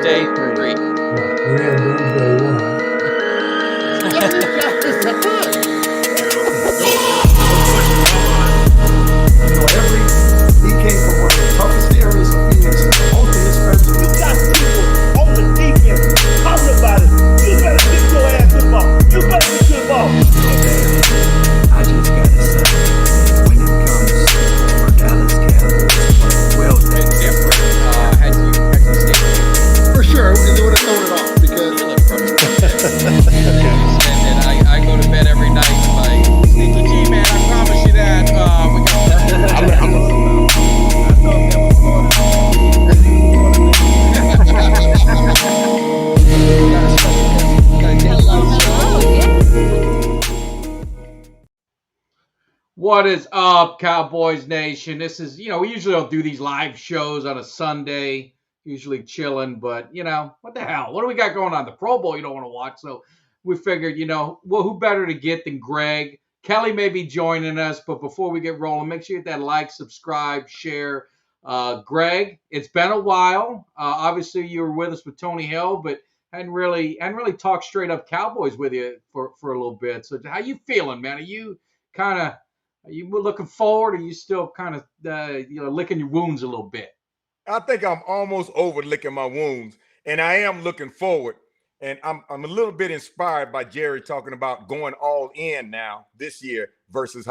Doomsday 3. We're in Doomsday 1. He came from one of the toughest areas of Phoenix. Most of his friends. You got people on the defense talking about it. You better get your ass to the ball. You better get to the ball. I just gotta say, when it comes to Dallas Cowboys, well, It's different. Had you stayed For sure, they would have thrown it off because and I go to bed every night like, Sneaky G, man, I promise you that. We got What is up, Cowboys Nation? This is, we usually don't do these live shows on a Sunday, usually chilling, but, what the hell? What do we got going on? The Pro Bowl you don't want to watch, so we figured, well, who better to get than Greg? Kelly may be joining us, but before we get rolling, make sure you hit that like, subscribe, share. Greg, it's been a while. Obviously, you were with us with Tony Hill, but hadn't really talked straight up Cowboys with you for a little bit. So how you feeling, man? Are you looking forward, or are you still kind of licking your wounds a little bit? I think I'm almost over licking my wounds, and I am looking forward. And I'm a little bit inspired by Jerry talking about going all in now this year versus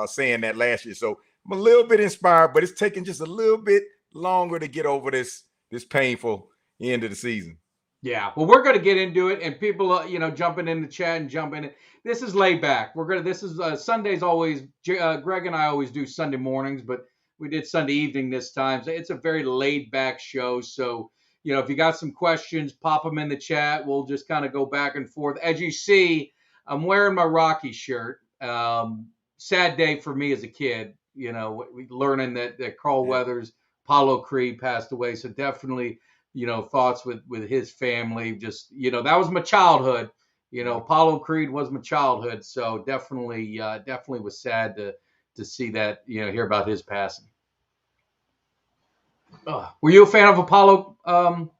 saying that last year. So I'm a little bit inspired, but it's taking just a little bit longer to get over this painful end of the season. Yeah, well, we're going to get into it, and people, jumping in the chat and jumping in. This is laid back. This is Sundays always. Greg and I always do Sunday mornings, but we did Sunday evening this time. So it's a very laid back show. So, if you got some questions, pop them in the chat. We'll just kind of go back and forth. As you see, I'm wearing my Rocky shirt. Sad day for me as a kid, learning that Carl Weathers, Apollo Creed passed away. So definitely, thoughts with his family. Just, that was my childhood. Apollo Creed was my childhood. So definitely was sad to see that, hear about his passing. Were you a fan of Apollo,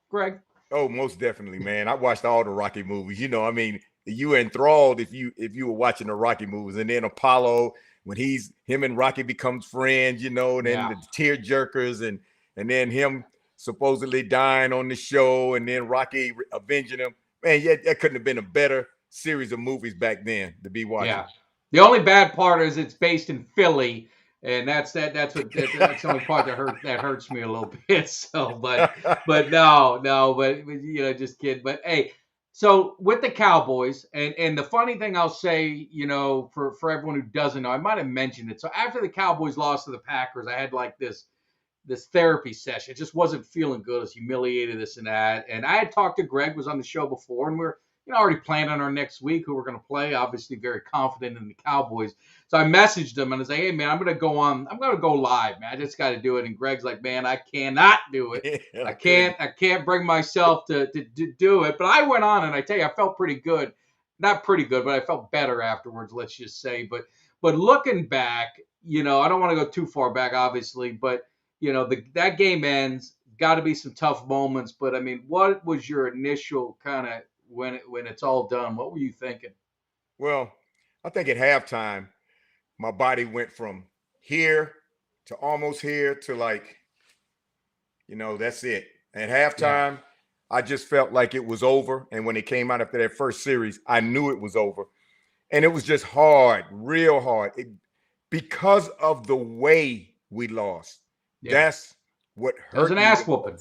Greg? Oh, most definitely, man. I watched all the Rocky movies. You were enthralled if you were watching the Rocky movies, and then Apollo, when him and Rocky becomes friends, and then the tear jerkers, and then him supposedly dying on the show, and then Rocky avenging him. Man, that couldn't have been a better series of movies back then to be watching. Yeah. The only bad part is it's based in Philly. And that's the only part that hurts me a little bit. So, but just kidding. But hey, so with the Cowboys, and the funny thing I'll say, for everyone who doesn't know, I might have mentioned it. So after the Cowboys lost to the Packers, I had like this therapy session. It just wasn't feeling good. I was humiliated, this and that. And I had talked to Greg, was on the show before, and we're already planning on our next week who we're going to play. Obviously, very confident in the Cowboys. So I messaged him and I was like, "Hey, man, I'm going to go live, man. I just got to do it." And Greg's like, "Man, I cannot do it. I can't bring myself to do it." But I went on, and I tell you, I felt pretty good. Not pretty good, but I felt better afterwards, let's just say. But looking back, I don't want to go too far back, obviously, but that game ends. Got to be some tough moments. But I mean, what was your initial kind of when it's all done? What were you thinking? Well, I think at halftime, my body went from here to almost here to like, that's it. At halftime, I just felt like it was over. And when it came out after that first series, I knew it was over. And it was just hard, real hard. Because of the way we lost. Yeah. That's what hurt. It was an ass whooping.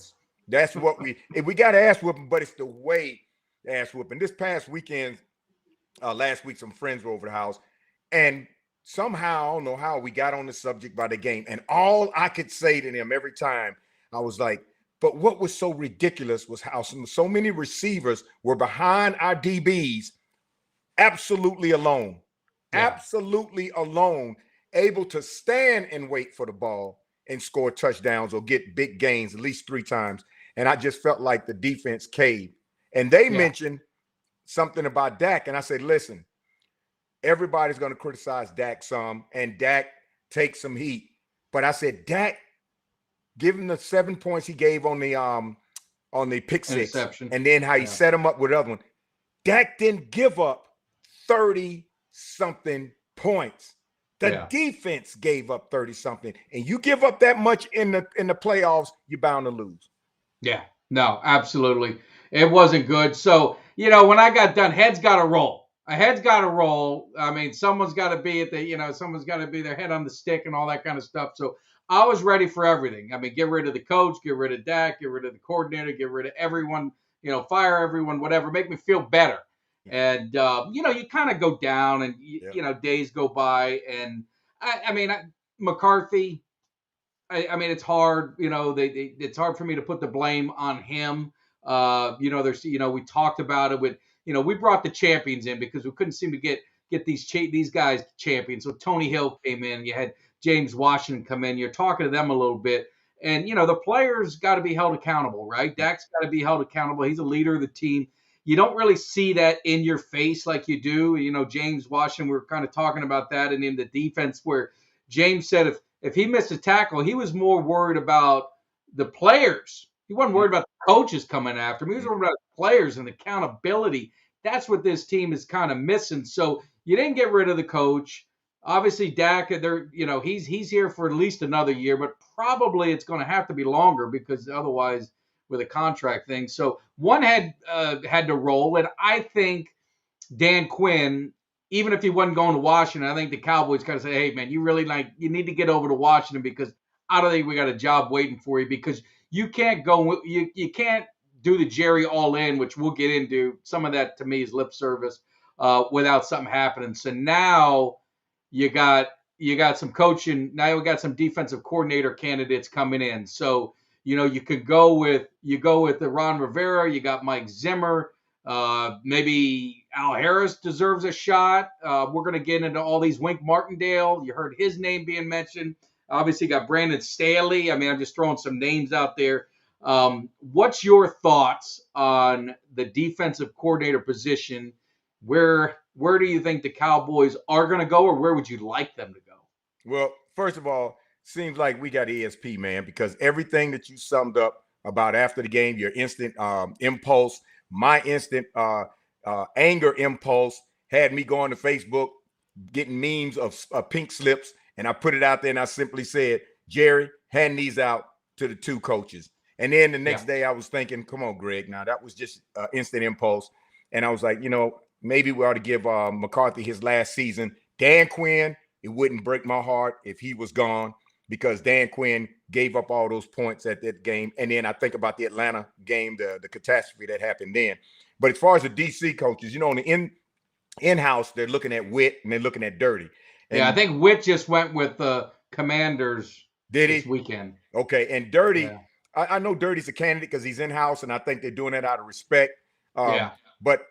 That's what we got ass whooping, but it's the way ass whooping. This past weekend, last week, some friends were over the house, and somehow, I don't know how, we got on the subject by the game. And all I could say to them every time, I was like, but what was so ridiculous was how so many receivers were behind our DBs, absolutely alone, able to stand and wait for the ball and score touchdowns or get big gains at least 3 times. And I just felt like the defense caved. And they mentioned something about Dak. And I said, listen, everybody's going to criticize Dak some, and Dak takes some heat. But I said, Dak, given the 7 points he gave on the on the pick six, Interception. and then how he set him up with the other one. Dak didn't give up 30-something points. The defense gave up 30-something, and you give up that much in the playoffs, you're bound to lose. Yeah, no, absolutely. It wasn't good. So, when I got done, heads got to roll. A head's got to roll. I mean, someone's got to be someone's got to be their head on the stick and all that kind of stuff. So I was ready for everything. I mean, get rid of the coach, get rid of Dak, get rid of the coordinator, get rid of everyone, fire everyone, whatever, make me feel better. And, you kind of go down and, days go by. And I mean, McCarthy, I mean, it's hard, it's hard for me to put the blame on him. We talked about it with, we brought the champions in because we couldn't seem to get these guys champions. So Tony Hill came in, you had James Washington come in, you're talking to them a little bit. And, the players got to be held accountable, right? Dak's got to be held accountable. He's a leader of the team. You don't really see that in your face like you do. James Washington, we were kind of talking about that. And in the defense where James said if he missed a tackle, he was more worried about the players. He wasn't worried about the coaches coming after him. He was worried about the players and accountability. That's what this team is kind of missing. So you didn't get rid of the coach. Obviously, Dak, he's here for at least another year, but probably it's going to have to be longer because otherwise with a contract thing. So one had to roll. And I think Dan Quinn, even if he wasn't going to Washington, I think the Cowboys kind of say, hey, man, you need to get over to Washington because I don't think we got a job waiting for you because you can't you can't do the Jerry all in, which we'll get into. Some of that to me is lip service without something happening. So now you got some coaching. Now we got some defensive coordinator candidates coming in. So, you could go with the Ron Rivera. You got Mike Zimmer. Maybe Al Harris deserves a shot. We're going to get into all these. Wink Martindale. You heard his name being mentioned. Obviously got Brandon Staley. I mean, I'm just throwing some names out there. What's your thoughts on the defensive coordinator position? Where do you think the Cowboys are going to go, or where would you like them to go? Well, first of all, seems like we got ESP, man, because everything that you summed up about after the game, your instant impulse, my instant anger impulse had me going to Facebook, getting memes of pink slips, and I put it out there and I simply said, Jerry, hand these out to the two coaches. And then the next day I was thinking, come on, Greg. Now that was just instant impulse. And I was like, maybe we ought to give McCarthy his last season. Dan Quinn, it wouldn't break my heart if he was gone because Dan Quinn gave up all those points at that game. And then I think about the Atlanta game, the catastrophe that happened then. But as far as the DC coaches, on the in-house, they're looking at Witt and they're looking at Dirty. And I think Witt just went with the Commanders this weekend. Okay, and Dirty, I know Dirty's a candidate because he's in-house, and I think they're doing that out of respect. But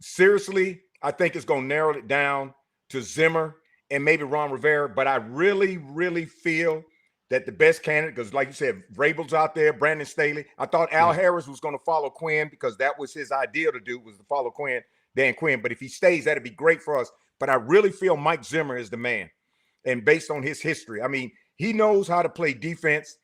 seriously, I think it's going to narrow it down to Zimmer and maybe Ron Rivera. But I really, really feel that the best candidate, because like you said, Vrabel's out there, Brandon Staley. I thought Al Harris was going to follow Quinn because that was his idea to do, was to follow Dan Quinn. But if he stays, that'd be great for us. But I really feel Mike Zimmer is the man. And based on his history, I mean, he knows how to play defense.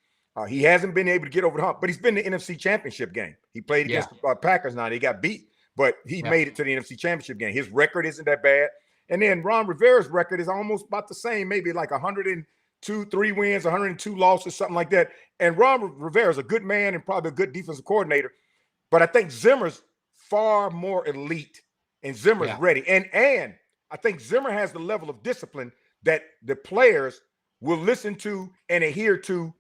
He hasn't been able to get over the hump, but he's been in the NFC Championship game. He played against the Packers now. They got beat, but he made it to the NFC Championship game. His record isn't that bad. And then Ron Rivera's record is almost about the same, maybe like 103 wins, 102 losses, something like that. And Ron Rivera's a good man and probably a good defensive coordinator. But I think Zimmer's far more elite, and Zimmer's ready. And I think Zimmer has the level of discipline that the players will listen to and adhere to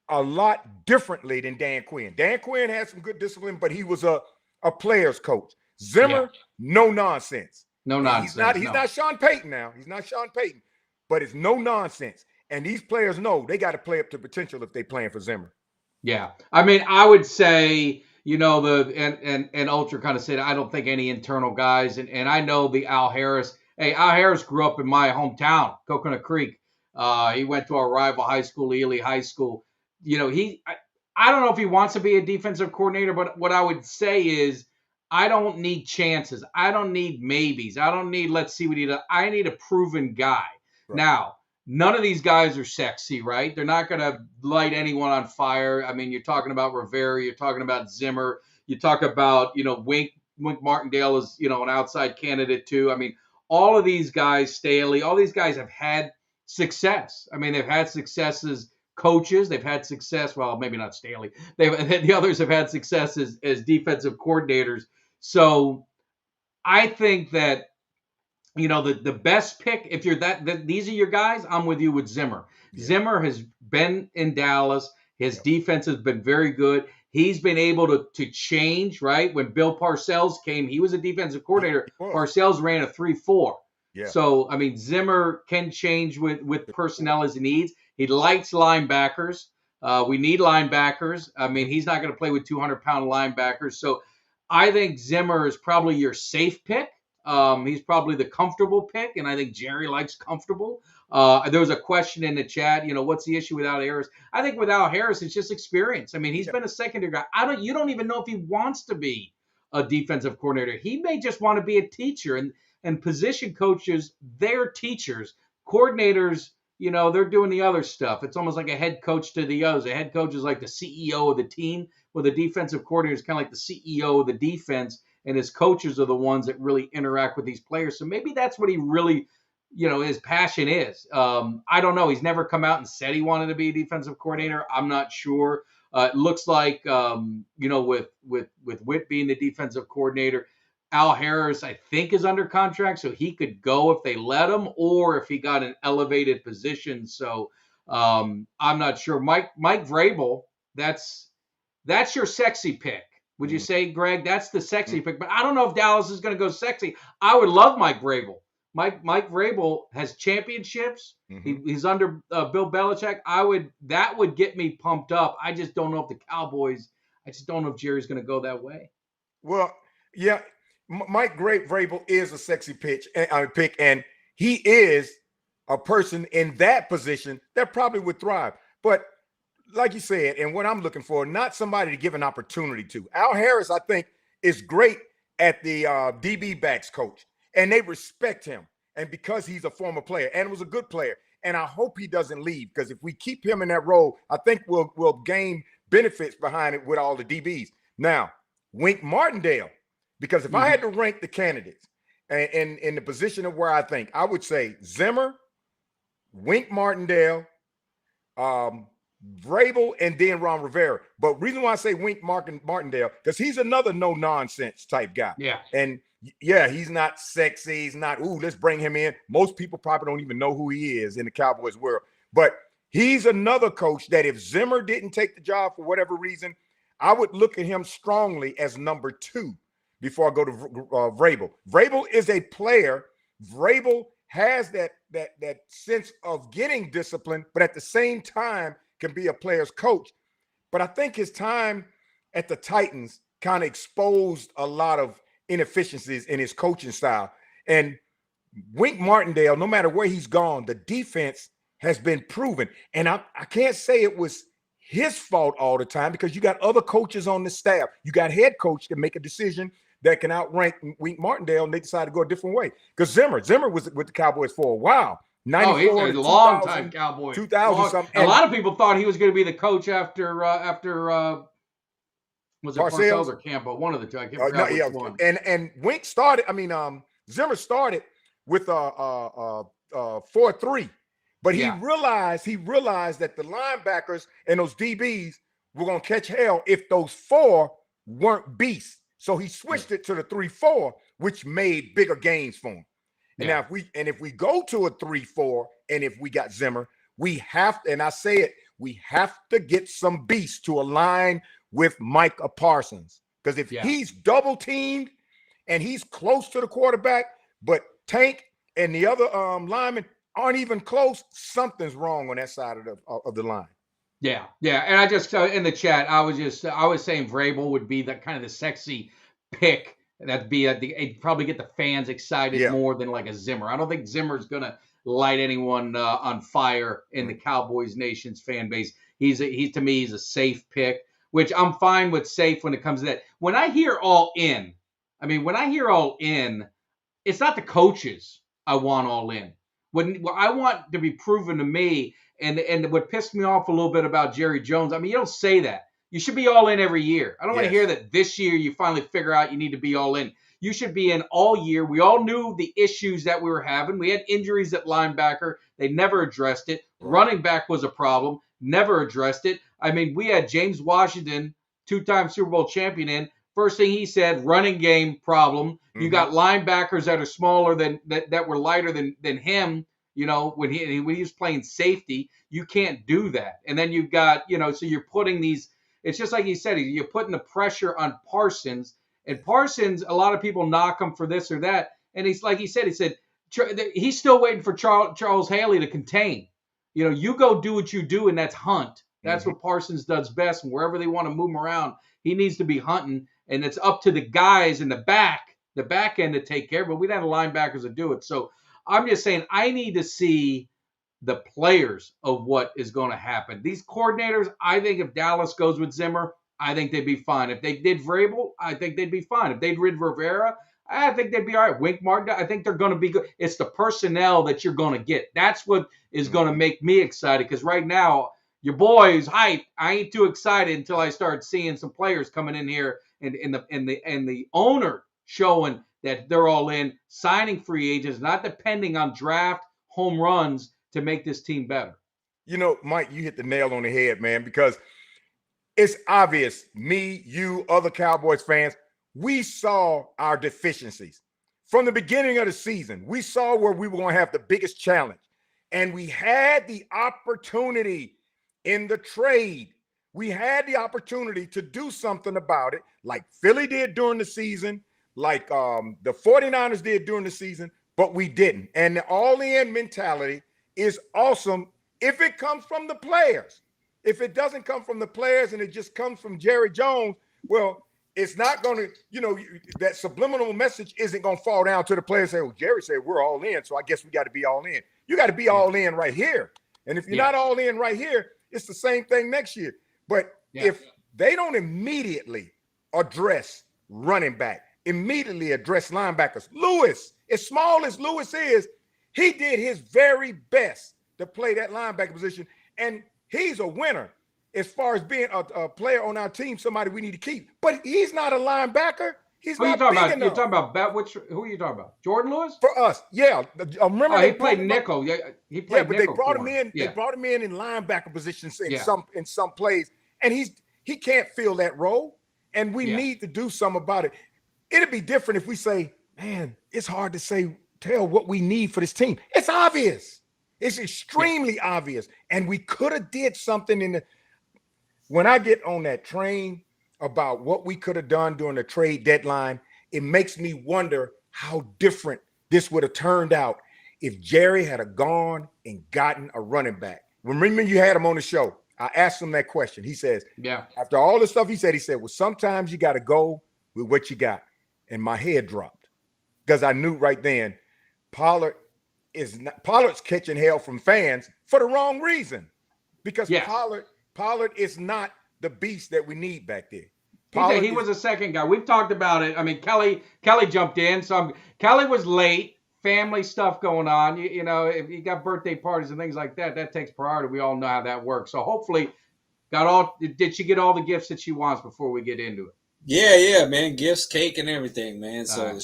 a lot differently than Dan Quinn. Dan Quinn had some good discipline, but he was a player's coach. Zimmer, no nonsense. No nonsense. He's not Sean Payton now. He's not Sean Payton, but it's no nonsense. And these players know they got to play up to potential if they're playing for Zimmer. Yeah. I mean, I would say, and Ultra kind of said, I don't think any internal guys. And I know the Al Harris. Hey, Al Harris grew up in my hometown, Coconut Creek. He went to our rival high school, Ely High School. I don't know if he wants to be a defensive coordinator, but what I would say is I don't need chances. I don't need maybes. I don't need let's see what he does. I need a proven guy. Right. Now, none of these guys are sexy, right? They're not going to light anyone on fire. I mean, you're talking about Rivera, you're talking about Zimmer, you talk about, Wink Martindale is, an outside candidate too. I mean, all of these guys, Staley, all these guys have had success. I mean, they've had success as coaches. They've had success. Well, maybe not Staley. The others have had success as defensive coordinators. So I think that the best pick, if you're these are your guys, I'm with you with Zimmer. Yeah. Zimmer has been in Dallas. His defense has been very good. He's been able to change, right? When Bill Parcells came, he was a defensive coordinator. Parcells ran a 3-4. Yeah. So, I mean, Zimmer can change with personnel as he needs. He likes linebackers. We need linebackers. I mean, he's not going to play with 200-pound linebackers. So I think Zimmer is probably your safe pick. He's probably the comfortable pick, and I think Jerry likes comfortable. There was a question in the chat, what's the issue with Al Harris? I think with Al Harris, it's just experience. I mean, he's been a secondary guy. You don't even know if he wants to be a defensive coordinator. He may just want to be a teacher, and position coaches, they're teachers. Coordinators, they're doing the other stuff. It's almost like a head coach to the others. A head coach is like the CEO of the team, where the defensive coordinator is kind of like the CEO of the defense, and his coaches are the ones that really interact with these players. So maybe that's what he really, his passion is. I don't know. He's never come out and said he wanted to be a defensive coordinator. I'm not sure. It looks like, with Witt being the defensive coordinator, Al Harris, I think, is under contract, so he could go if they let him, or if he got an elevated position. So I'm not sure. Mike Vrabel, that's your sexy pick. Would you say, Greg, that's the sexy pick? But I don't know if Dallas is going to go sexy. I would love Mike Vrabel. Mike Vrabel has championships. He's under Bill Belichick. That would get me pumped up. I just don't know if the Cowboys. I just don't know if Jerry's going to go that way. Well, yeah, Mike Vrabel is a sexy pick, and he is a person in that position that probably would thrive. But like you said, and what I'm looking for, not somebody to give an opportunity to. Al Harris, I think, is great at the DB backs coach, and they respect him. And because he's a former player and was a good player, and I hope he doesn't leave, because if we keep him in that role, I think we'll gain benefits behind it with all the DBs. Now, Wink Martindale, because if I had to rank the candidates in the position of where I think, I would say Zimmer, Wink Martindale, Vrabel, and then Ron Rivera. But reason why I say Wink Martindale, because he's another no-nonsense type guy. Yeah. And yeah, he's not sexy. He's not, let's bring him in. Most people probably don't even know who he is in the Cowboys world. But he's another coach that if Zimmer didn't take the job for whatever reason, I would look at him strongly as number 2 before I go to Vrabel. Vrabel is a player. Vrabel has that sense of getting discipline, but at the same time can be a player's coach. But I think his time at the Titans kind of exposed a lot of inefficiencies in his coaching style. And Wink Martindale, no matter where he's gone, the defense has been proven. And I can't say it was his fault all the time, because you got other coaches on the staff. You got head coach to make a decision that can outrank Wink Martindale, and they decide to go a different way. Because Zimmer was with the Cowboys for a while. 94 he's a long time Cowboy. 2000 something. A lot of people thought he was going to be the coach after was it Parcells or Campbell? One of the two. I can't remember which one. And Wink started. Zimmer started with 4-3, but he realized that the linebackers and those DBs were going to catch hell if those 4 weren't beasts. So he switched it to the 3-4, which made bigger gains for him. And now if we go to a 3-4, and if we got Zimmer, we have to, and I say it, we have to get some beasts to align with Micah Parsons. Because if he's double teamed and he's close to the quarterback, but Tank and the other linemen aren't even close, something's wrong on that side of the line. Yeah. And I just in the chat, I was saying Vrabel would be that kind of the sexy pick. That'd be it'd probably get the fans excited more than like a Zimmer. I don't think Zimmer's gonna light anyone on fire in the Cowboys Nation's fan base. He's to me he's a safe pick, which I'm fine with safe when it comes to that. When I hear all in, it's not the coaches I want all in. What I want to be proven to me, and what pissed me off a little bit about Jerry Jones, I mean, you don't say that. You should be all in every year. I don't want to hear that this year you finally figure out you need to be all in. You should be in all year. We all knew the issues that we were having. We had injuries at linebacker. They never addressed it. Running back was a problem. Never addressed it. I mean, we had James Washington, two-time Super Bowl champion, in. First thing he said, running game problem. You got linebackers that are smaller than that were lighter than him. You know, when he was playing safety, you can't do that. And then you've got, so you're putting these. It's just like he said, you're putting the pressure on Parsons. And Parsons, a lot of people knock him for this or that. And he's like he said he's still waiting for Charles Haley to contain. You go do what you do, and that's hunt. That's what Parsons does best. And wherever they want to move him around, he needs to be hunting. And it's up to the guys in the back end to take care of it. But we don't have linebackers to do it. So I'm just saying I need to see the players of what is going to happen. These coordinators, I think if Dallas goes with Zimmer, I think they'd be fine. If they did Vrabel, I think they'd be fine. If they did Rivera, I think they'd be all right. Wink Martin, I think they're going to be good. It's the personnel that you're going to get. That's what is going to make me excited, because right now, your boy is hyped. I ain't too excited until I start seeing some players coming in here and the owner showing that they're all in, signing free agents, not depending on draft home runs to make this team better. Mike, you hit the nail on the head, man, because it's obvious, me, you, other Cowboys fans, we saw our deficiencies. From the beginning of the season, we saw where we were going to have the biggest challenge. And we had the opportunity in the trade. We had the opportunity to do something about it, like Philly did during the season, like the 49ers did during the season, but we didn't. And the all-in mentality is awesome if it comes from the players. If it doesn't come from the players and it just comes from Jerry Jones, well, it's not going to, that subliminal message isn't going to fall down to the players and say, well, Jerry said we're all in, so I guess we got to be all in. You got to be all in right here. And if you're not all in right here, it's the same thing next year. But if they don't immediately address running back, immediately address linebackers, Lewis, as small as Lewis is, he did his very best to play that linebacker position. And he's a winner as far as being a player on our team, somebody we need to keep. But he's not a linebacker. He's not big enough. You're talking about who are you talking about? Jordan Lewis? For us, yeah. Remember he played nickel. Yeah, he played nickel. But they brought him in. Yeah. They brought him in linebacker positions in some plays, and he can't fill that role. And we need to do something about it. It'd be different if we say, man, it's hard to tell what we need for this team. It's obvious. It's extremely obvious. And we could have did something when I get on that train about what we could have done during the trade deadline, it makes me wonder how different this would have turned out if Jerry had gone and gotten a running back. Remember you had him on the show. I asked him that question. He says, after all the stuff he said, well, sometimes you got to go with what you got. And my head dropped because I knew right then Pollard's catching hell from fans for the wrong reason, because Pollard is not the beast that we need back there. He was a second guy. We've talked about it. I mean, Kelly jumped in. So Kelly was late. Family stuff going on. If you got birthday parties and things like that, that takes priority. We all know how that works. So hopefully, did she get all the gifts that she wants before we get into it? Yeah, man. Gifts, cake, and everything, man. So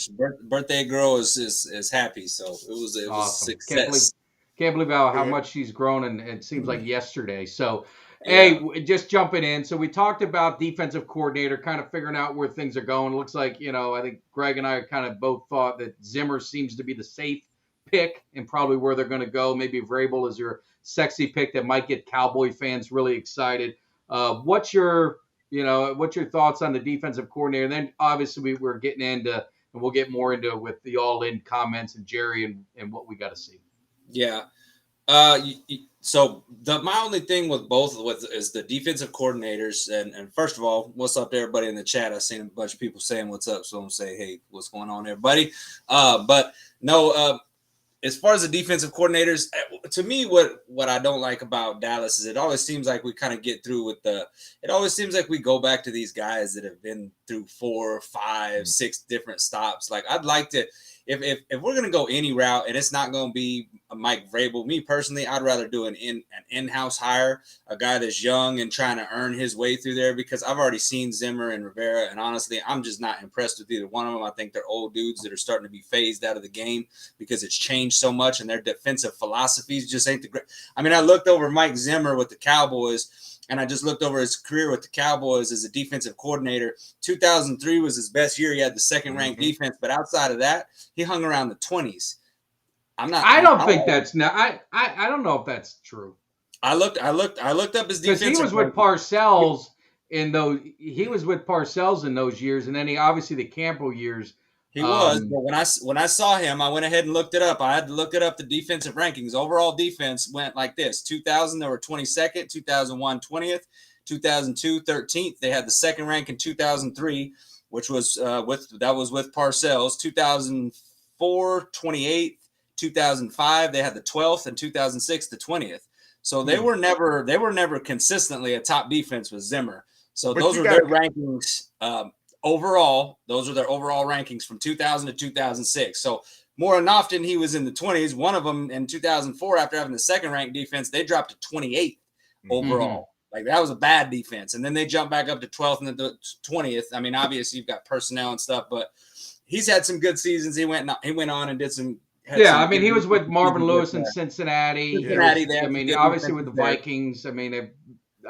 birthday girl is happy. So it was awesome. A success. Can't believe how much she's grown, and it seems like yesterday. So. Hey, just jumping in. So we talked about defensive coordinator, kind of figuring out where things are going. It looks like, I think Greg and I kind of both thought that Zimmer seems to be the safe pick and probably where they're going to go. Maybe Vrabel is your sexy pick that might get Cowboy fans really excited. What's your thoughts on the defensive coordinator? And then obviously we're getting into, and we'll get more into it with the all-in comments and Jerry and what we got to see. Yeah. So my only thing with both is the defensive coordinators. And first of all, what's up to everybody in the chat? I've seen a bunch of people saying what's up. So I'm going to say, hey, what's going on, everybody? But no, as far as the defensive coordinators, to me, what I don't like about Dallas is it always seems like we kind of get through with it always seems like we go back to these guys that have been through 4, 5, 6 different stops. Like I'd like to, if we're gonna go any route and it's not gonna be a Mike Vrabel, me personally, I'd rather do an in-house hire, a guy that's young and trying to earn his way through there, because I've already seen Zimmer and Rivera, and honestly, I'm just not impressed with either one of them. I think they're old dudes that are starting to be phased out of the game because it's changed so much, and their defensive philosophies just ain't the great. I mean, I looked over Mike Zimmer with the Cowboys, and I just looked over his career with the Cowboys as a defensive coordinator. 2003 was his best year. He had the second-ranked defense, but outside of that, he hung around the 20s. I don't think that's not. I don't know if that's true. I looked up his defense. Because he was with Parcells in those. He was with Parcells in those years, and then he obviously the Campo years. He was, but when I saw him, I went ahead and looked it up. I had to look it up. The defensive rankings, overall defense went like this: 2000 they were 22nd, 2001 20th, 2002 13th. They had the second rank in 2003, which was with Parcells. 2004 28th, 2005 they had the 12th, and 2006 the 20th. So they were never consistently a top defense with Zimmer. So those are their rankings. Overall, those are their overall rankings from 2000 to 2006. So more than often, he was in the 20s. One of them in 2004, after having the second-ranked defense, they dropped to 28th overall. Like, that was a bad defense. And then they jumped back up to 12th and then the 20th. I mean, obviously, you've got personnel and stuff, but he's had some good seasons. He went on and did some. I mean, he was with Marvin Lewis in Cincinnati. Obviously with the Vikings. I mean, they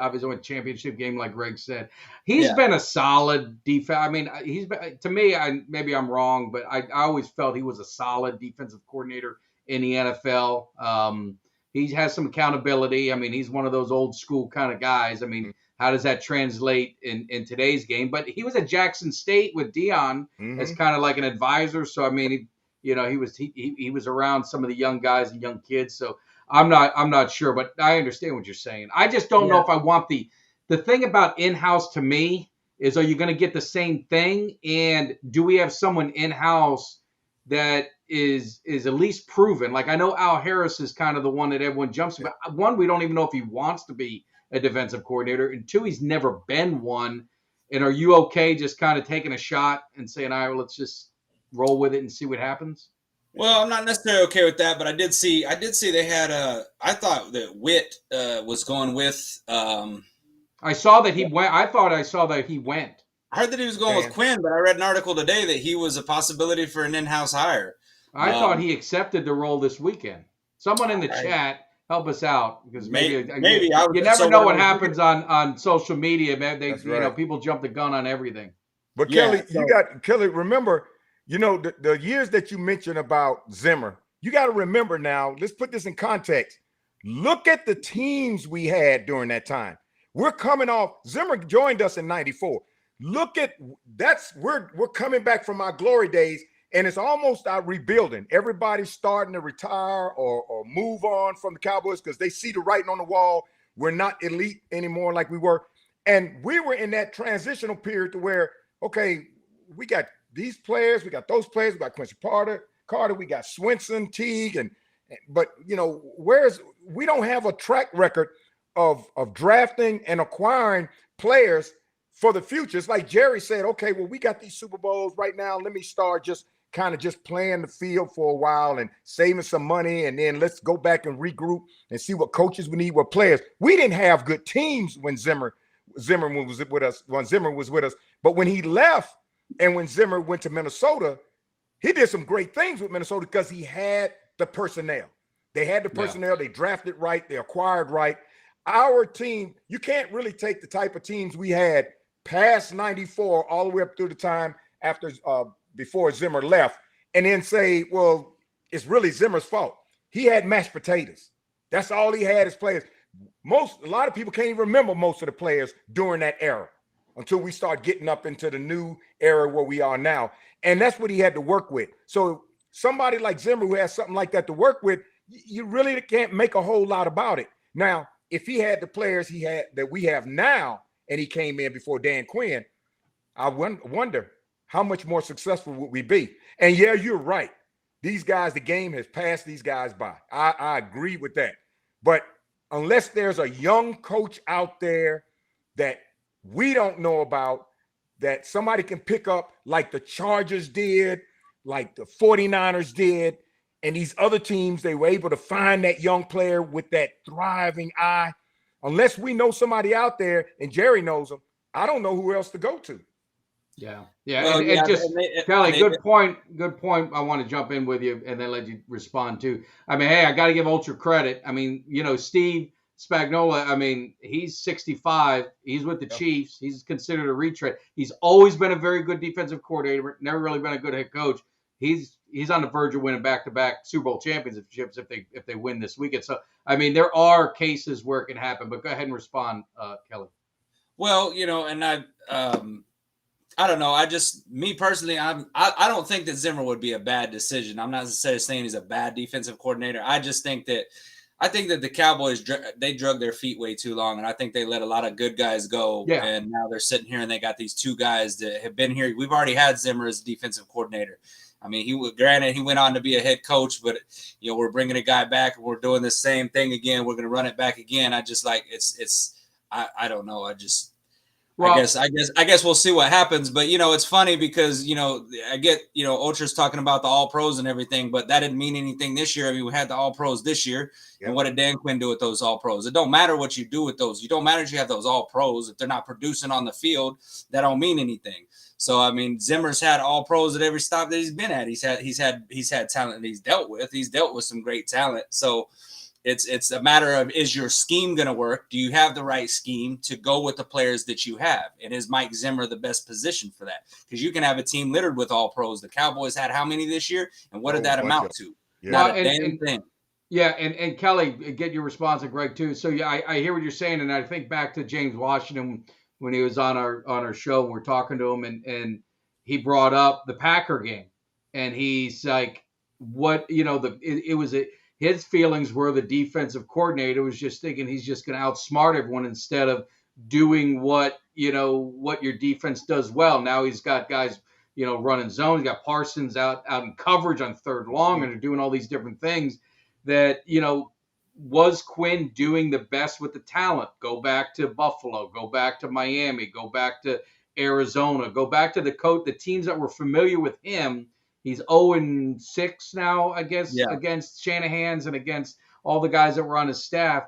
obviously went championship game, like Greg said. He's been a solid defense. I mean, he's been, to me, maybe I'm wrong, but I always felt he was a solid defensive coordinator in the NFL. He has some accountability. I mean, he's one of those old school kind of guys. I mean, how does that translate in today's game? But he was at Jackson State with Dion as kind of like an advisor. So, I mean, he was around some of the young guys and young kids. So I'm not sure, but I understand what you're saying. I just don't know if I want the thing about in-house to me is, are you going to get the same thing? And do we have someone in-house that is at least proven? Like, I know Al Harris is kind of the one that everyone jumps to, but one, we don't even know if he wants to be a defensive coordinator. And two, he's never been one. And are you okay just kind of taking a shot and saying, all right, well, let's just roll with it and see what happens? Well, I'm not necessarily okay with that, but I did see they had I thought that Witt was going with. I saw that he went. I thought I saw that he went. I heard that he was going with Quinn, but I read an article today that he was a possibility for an in-house hire. I thought he accepted the role this weekend. Someone in the chat help us out, because maybe you never know what happens on social media. Man, people jump the gun on everything. But Kelly, Kelly. Remember. The years that you mentioned about Zimmer, you got to remember now, let's put this in context. Look at the teams we had during that time. We're coming off, Zimmer joined us in 94. Look at we're coming back from our glory days, and it's almost our rebuilding. Everybody's starting to retire or move on from the Cowboys because they see the writing on the wall. We're not elite anymore like we were. And we were in that transitional period to where, okay, we got these players, we got those players, we got Quincy Carter, we got Swenson, Teague, but we don't have a track record of drafting and acquiring players for the future. It's like Jerry said, okay, well, we got these Super Bowls right now. Let me start just playing the field for a while and saving some money, and then let's go back and regroup and see what coaches we need, what players. We didn't have good teams when Zimmer was with us, but when he left, and when Zimmer went to Minnesota, he did some great things with Minnesota because he had the personnel. They had the personnel. They drafted right. They acquired right. Our team, you can't really take the type of teams we had past 94 all the way up through the time after before Zimmer left and then say, well, it's really Zimmer's fault. He had mashed potatoes. That's all he had as players. A lot of people can't even remember most of the players during that era, until we start getting up into the new era where we are now. And that's what he had to work with. So somebody like Zimmer who has something like that to work with, you really can't make a whole lot about it. Now, if he had the players he had that we have now, and he came in before Dan Quinn, I wonder how much more successful would we be? And yeah, you're right. These guys, the game has passed these guys by. I agree with that. But unless there's a young coach out there that we don't know about, that somebody can pick up like the Chargers did like the 49ers did, and these other teams, they were able to find that young player with that thriving eye. Unless we know somebody out there, and Jerry knows them, I don't know who else to go to. Yeah. Well, And just Kelly, they- good point. Good point. I want to jump in with you and then let you respond too. I mean, hey, I got to give Ultra credit. I mean, Steve Spagnuolo, I mean, he's 65. He's with the Chiefs. He's considered a retread. He's always been a very good defensive coordinator, never really been a good head coach. He's on the verge of winning back-to-back Super Bowl championships if they win this weekend. So, I mean, there are cases where it can happen, but go ahead and respond, Kelly. Well, and I don't know. Me personally, I don't think that Zimmer would be a bad decision. I'm not necessarily saying he's a bad defensive coordinator. I think that the Cowboys, they drug their feet way too long, and I think they let a lot of good guys go. Yeah. And now they're sitting here and they got these two guys that have been here. We've already had Zimmer as defensive coordinator. I mean, he went on to be a head coach, but we're bringing a guy back and we're doing the same thing again. We're going to run it back again. I just like I don't know. I guess we'll see what happens. But, it's funny because, I get, Ultra's talking about the all pros and everything, but that didn't mean anything this year. I mean, we had the all pros this year. Yep. And what did Dan Quinn do with those all pros? It don't matter what you do with those. You don't matter if you have those all pros. If they're not producing on the field, that don't mean anything. So, I mean, Zimmer's had all pros at every stop that he's been at. He's had talent that he's dealt with. He's dealt with some great talent. So, it's a matter of, is your scheme going to work? Do you have the right scheme to go with the players that you have? And is Mike Zimmer the best position for that? Because you can have a team littered with all pros. The Cowboys had how many this year? And what did that amount to? Yeah. Not a damn thing. Yeah, and Kelly, get your response, and Greg too. So yeah, I hear what you're saying, and I think back to James Washington when he was on our show, and we're talking to him, and he brought up the Packer game, and he's like, what his feelings were the defensive coordinator was just thinking he's just going to outsmart everyone instead of doing what your defense does well. Now he's got guys, running zones. He's got Parsons out in coverage on third long, and they're doing all these different things that, was Quinn doing the best with the talent? Go back to Buffalo, go back to Miami, go back to Arizona, go back to the teams that were familiar with him. He's 0-6 now, I guess, against Shanahan's and against all the guys that were on his staff.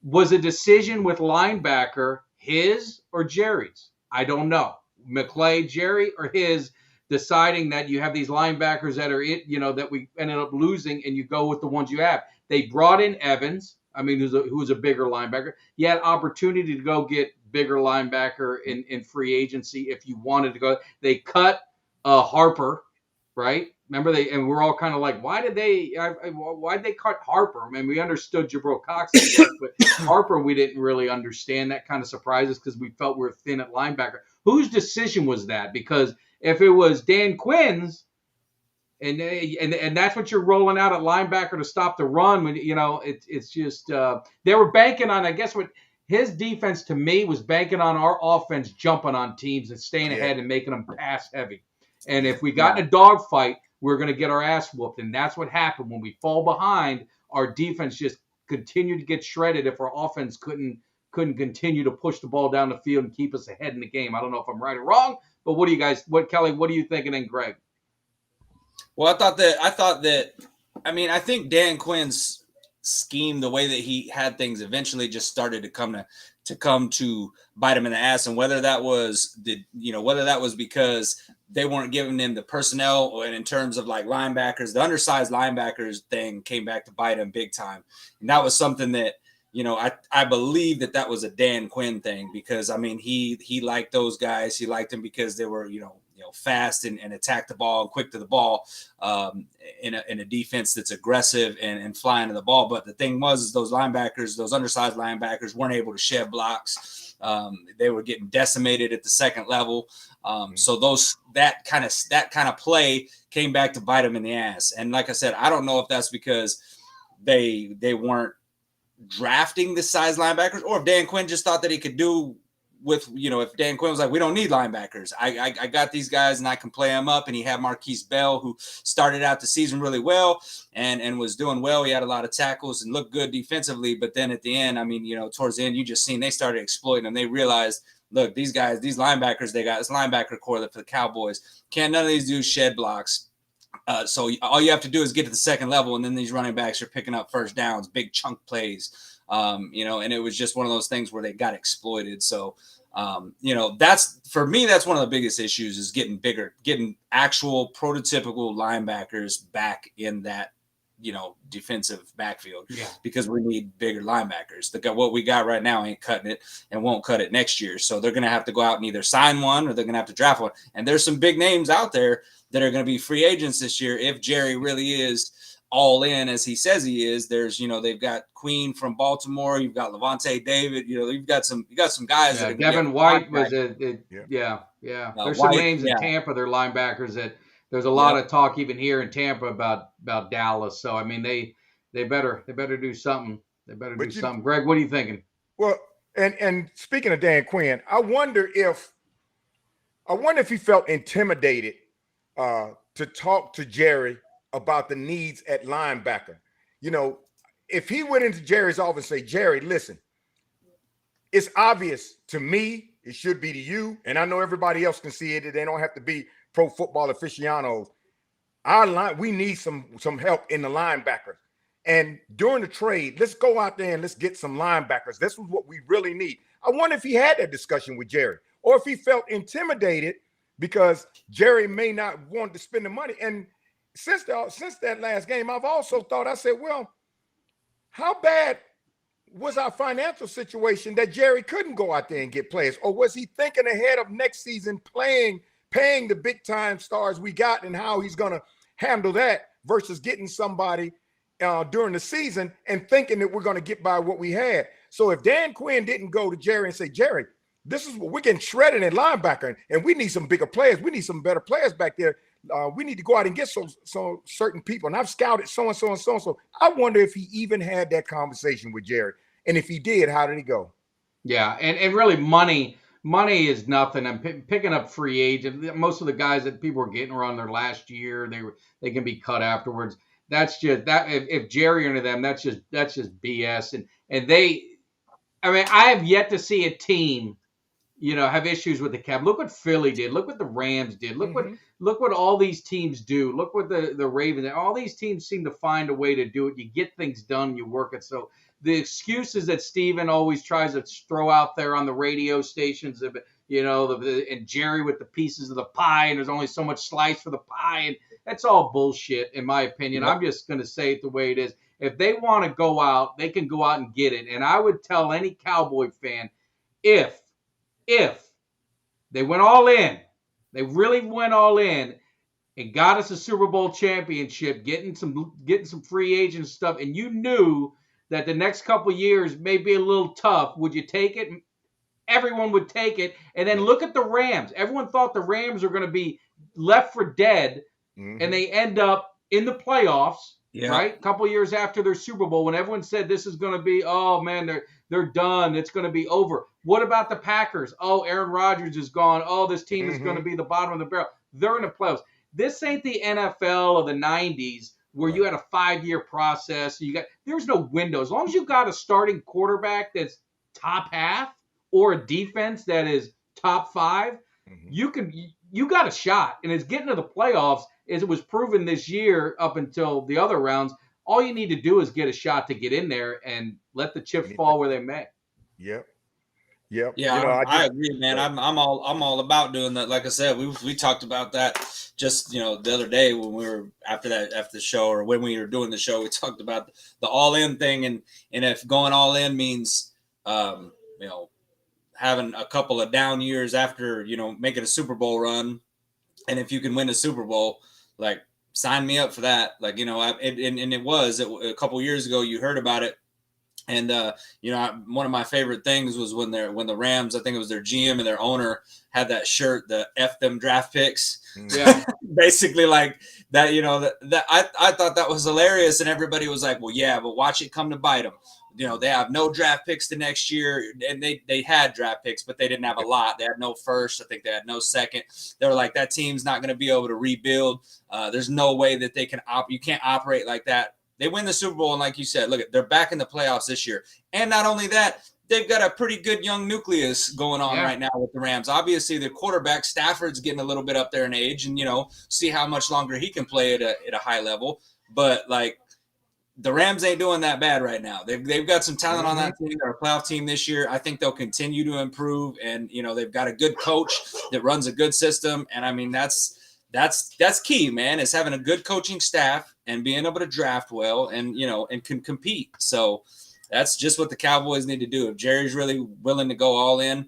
Was a decision with linebacker his or Jerry's? I don't know. McClay, Jerry, or his deciding that you have these linebackers that are that we ended up losing, and you go with the ones you have. They brought in Evans. I mean, who was a bigger linebacker. You had opportunity to go get bigger linebacker in free agency if you wanted to go. They cut Harper. Right? Remember and we're all kind of like, why'd they cut Harper? I mean, we understood Jabril Cox, but Harper, we didn't really understand. That kind of surprised us because we felt we were thin at linebacker. Whose decision was that? Because if it was Dan Quinn's, and that's what you're rolling out at linebacker to stop the run, when it's just they were banking on, I guess what his defense to me was banking on our offense jumping on teams and staying ahead and making them pass heavy. And if we got in a dogfight, we're going to get our ass whooped. And that's what happened. When we fall behind, our defense just continued to get shredded if our offense couldn't continue to push the ball down the field and keep us ahead in the game. I don't know if I'm right or wrong, but Kelly, what do you think? And then Greg? Well, I think Dan Quinn's scheme, the way that he had things eventually just started to come to bite him in the ass. And whether that was because they weren't giving him the personnel, and in terms of like linebackers, the undersized linebackers thing came back to bite him big time. And that was something that, I believe that was a Dan Quinn thing, because I mean, he liked those guys. He liked them because they were, fast and attack the ball and quick to the ball, in a defense that's aggressive and flying to the ball. But the thing was, those undersized linebackers weren't able to shed blocks. They were getting decimated at the second level. So that kind of play came back to bite them in the ass. And like I said, I don't know if that's because they weren't drafting the size linebackers, or if Dan Quinn just thought that he could do with, if Dan Quinn was like, we don't need linebackers. I got these guys and I can play them up. And he had Marquise Bell, who started out the season really well and was doing well. He had a lot of tackles and looked good defensively. But then at the end, I mean, towards the end, you just seen they started exploiting them. They realized, look, these linebackers, they got this linebacker core that for the Cowboys. None of these dudes shed blocks. So all you have to do is get to the second level, and then these running backs are picking up first downs, big chunk plays, you know, and it was just one of those things where they got exploited. So, you know, that's for me, that's one of the biggest issues is getting actual prototypical linebackers back in that, you know, defensive backfield, because we need bigger linebackers. What we got right now ain't cutting it and won't cut it next year. So they're going to have to go out and either sign one or they're going to have to draft one. And there's some big names out there that are going to be free agents this year. If Jerry really is all in as he says he is, there's, you know, they've got Queen from Baltimore. You've got Levante David, you know, you've got some guys. Yeah, that Devin White was There's There's some names in Tampa, they're linebackers that there's a lot of talk even here in Tampa about Dallas. So I mean, they better do something. They better do something. Greg, what are you thinking? Well, and speaking of Dan Quinn, I wonder if he felt intimidated to talk to Jerry about the needs at linebacker. You know, if he went into Jerry's office and say, Jerry, listen, it's obvious to me, it should be to you, and I know everybody else can see it. They don't have to be pro football aficionados. We need some help in the linebackers. And during the trade, let's go out there and let's get some linebackers. This is what we really need. I wonder if he had that discussion with Jerry, or if he felt intimidated because Jerry may not want to spend the money. And since that last game, I've also thought, I said, well, how bad was our financial situation that Jerry couldn't go out there and get players? Or was he thinking ahead of next season, paying the big time stars we got and how he's going to handle that versus getting somebody during the season and thinking that we're going to get by what we had? So if Dan Quinn didn't go to Jerry and say, Jerry, this is what we're getting shredded in linebacker, and we need some bigger players. We need some better players back there. We need to go out and get some certain people. And I've scouted so-and-so and so-and-so. I wonder if he even had that conversation with Jerry. And if he did, how did he go? Yeah, and really money is nothing. I'm picking up free agent. Most of the guys that people are getting are on their last year. They can be cut afterwards. That's just that. If Jerry into them, that's just BS. And they, I mean, I have yet to see a team, you know, have issues with the cap. Look what Philly did. Look what the Rams did. Look what all these teams do. Look what the Ravens. All these teams seem to find a way to do it. You get things done. You work it. So the excuses that Steven always tries to throw out there on the radio stations, you know, and Jerry with the pieces of the pie, and there's only so much slice for the pie, and that's all bullshit, in my opinion. I'm just going to say it the way it is. If they want to go out, they can go out and get it. And I would tell any Cowboy fan, if they went all in, they really went all in and got us a Super Bowl championship, getting some free agent stuff, and you knew that the next couple of years may be a little tough, would you take it? Everyone would take it. And then look at the Rams. Everyone thought the Rams were going to be left for dead, and they end up in the playoffs, right? A couple of years after their Super Bowl, when everyone said this is going to be, oh, man, they're done. It's going to be over. What about the Packers? Oh, Aaron Rodgers is gone. Oh, this team is going to be the bottom of the barrel. They're in the playoffs. This ain't the NFL of the 90s where you had a 5-year process. There's no window. As long as you got a starting quarterback that's top half or a defense that is top 5, you got a shot. And it's getting to the playoffs, as it was proven this year up until the other rounds. All you need to do is get a shot to get in there and let the chips fall where they may. Yep. Yeah, you know, I agree, man. I'm all about doing that. Like I said, we talked about that just, you know, the other day when we were after the show, or when we were doing the show, we talked about the all in thing, and if going all in means you know, having a couple of down years after, you know, making a Super Bowl run, and if you can win a Super Bowl, like, sign me up for that. Like, you know, it was a couple years ago, you heard about it. And, you know, one of my favorite things was when the Rams, I think it was their GM and their owner, had that shirt, the F them draft picks. Yeah. Basically like that, you know, that I thought that was hilarious. And everybody was like, well, yeah, but watch it come to bite them. You know, they have no draft picks the next year, and they had draft picks, but they didn't have a lot. They had no first. I think they had no second. They were like, that team's not going to be able to rebuild. There's no way that they can you can't operate like that. They win the Super Bowl, and like you said, look, they're back in the playoffs this year. And not only that, they've got a pretty good young nucleus going on right now with the Rams. Obviously, the quarterback Stafford's getting a little bit up there in age, and see how much longer he can play at a high level. But like, the Rams ain't doing that bad right now. They've got some talent on that team. They're a playoff team this year. I think they'll continue to improve, and they've got a good coach that runs a good system. And I mean, that's key, man. Is having a good coaching staff and being able to draft well, and and can compete. So that's just what the Cowboys need to do. If Jerry's really willing to go all in,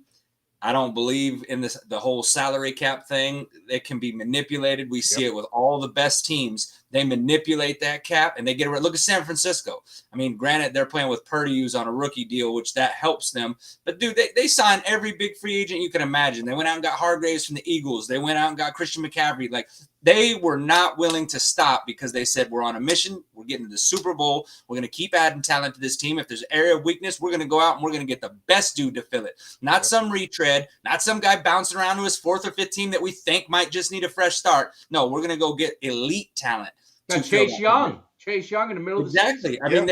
I don't believe in the whole salary cap thing. It can be manipulated. We see it with all the best teams. They manipulate that cap and they get it. Look at San Francisco. I mean, granted, they're playing with Purdy, who's on a rookie deal, which that helps them. But, dude, they signed every big free agent you can imagine. They went out and got Hargraves from the Eagles. They went out and got Christian McCaffrey. Like, they were not willing to stop because they said, we're on a mission. We're getting to the Super Bowl. We're going to keep adding talent to this team. If there's an area of weakness, we're going to go out and we're going to get the best dude to fill it. Not some retread, not some guy bouncing around to his fourth or fifth team that we think might just need a fresh start. No, we're going to go get elite talent. Chase Young in the middle of the season. I mean,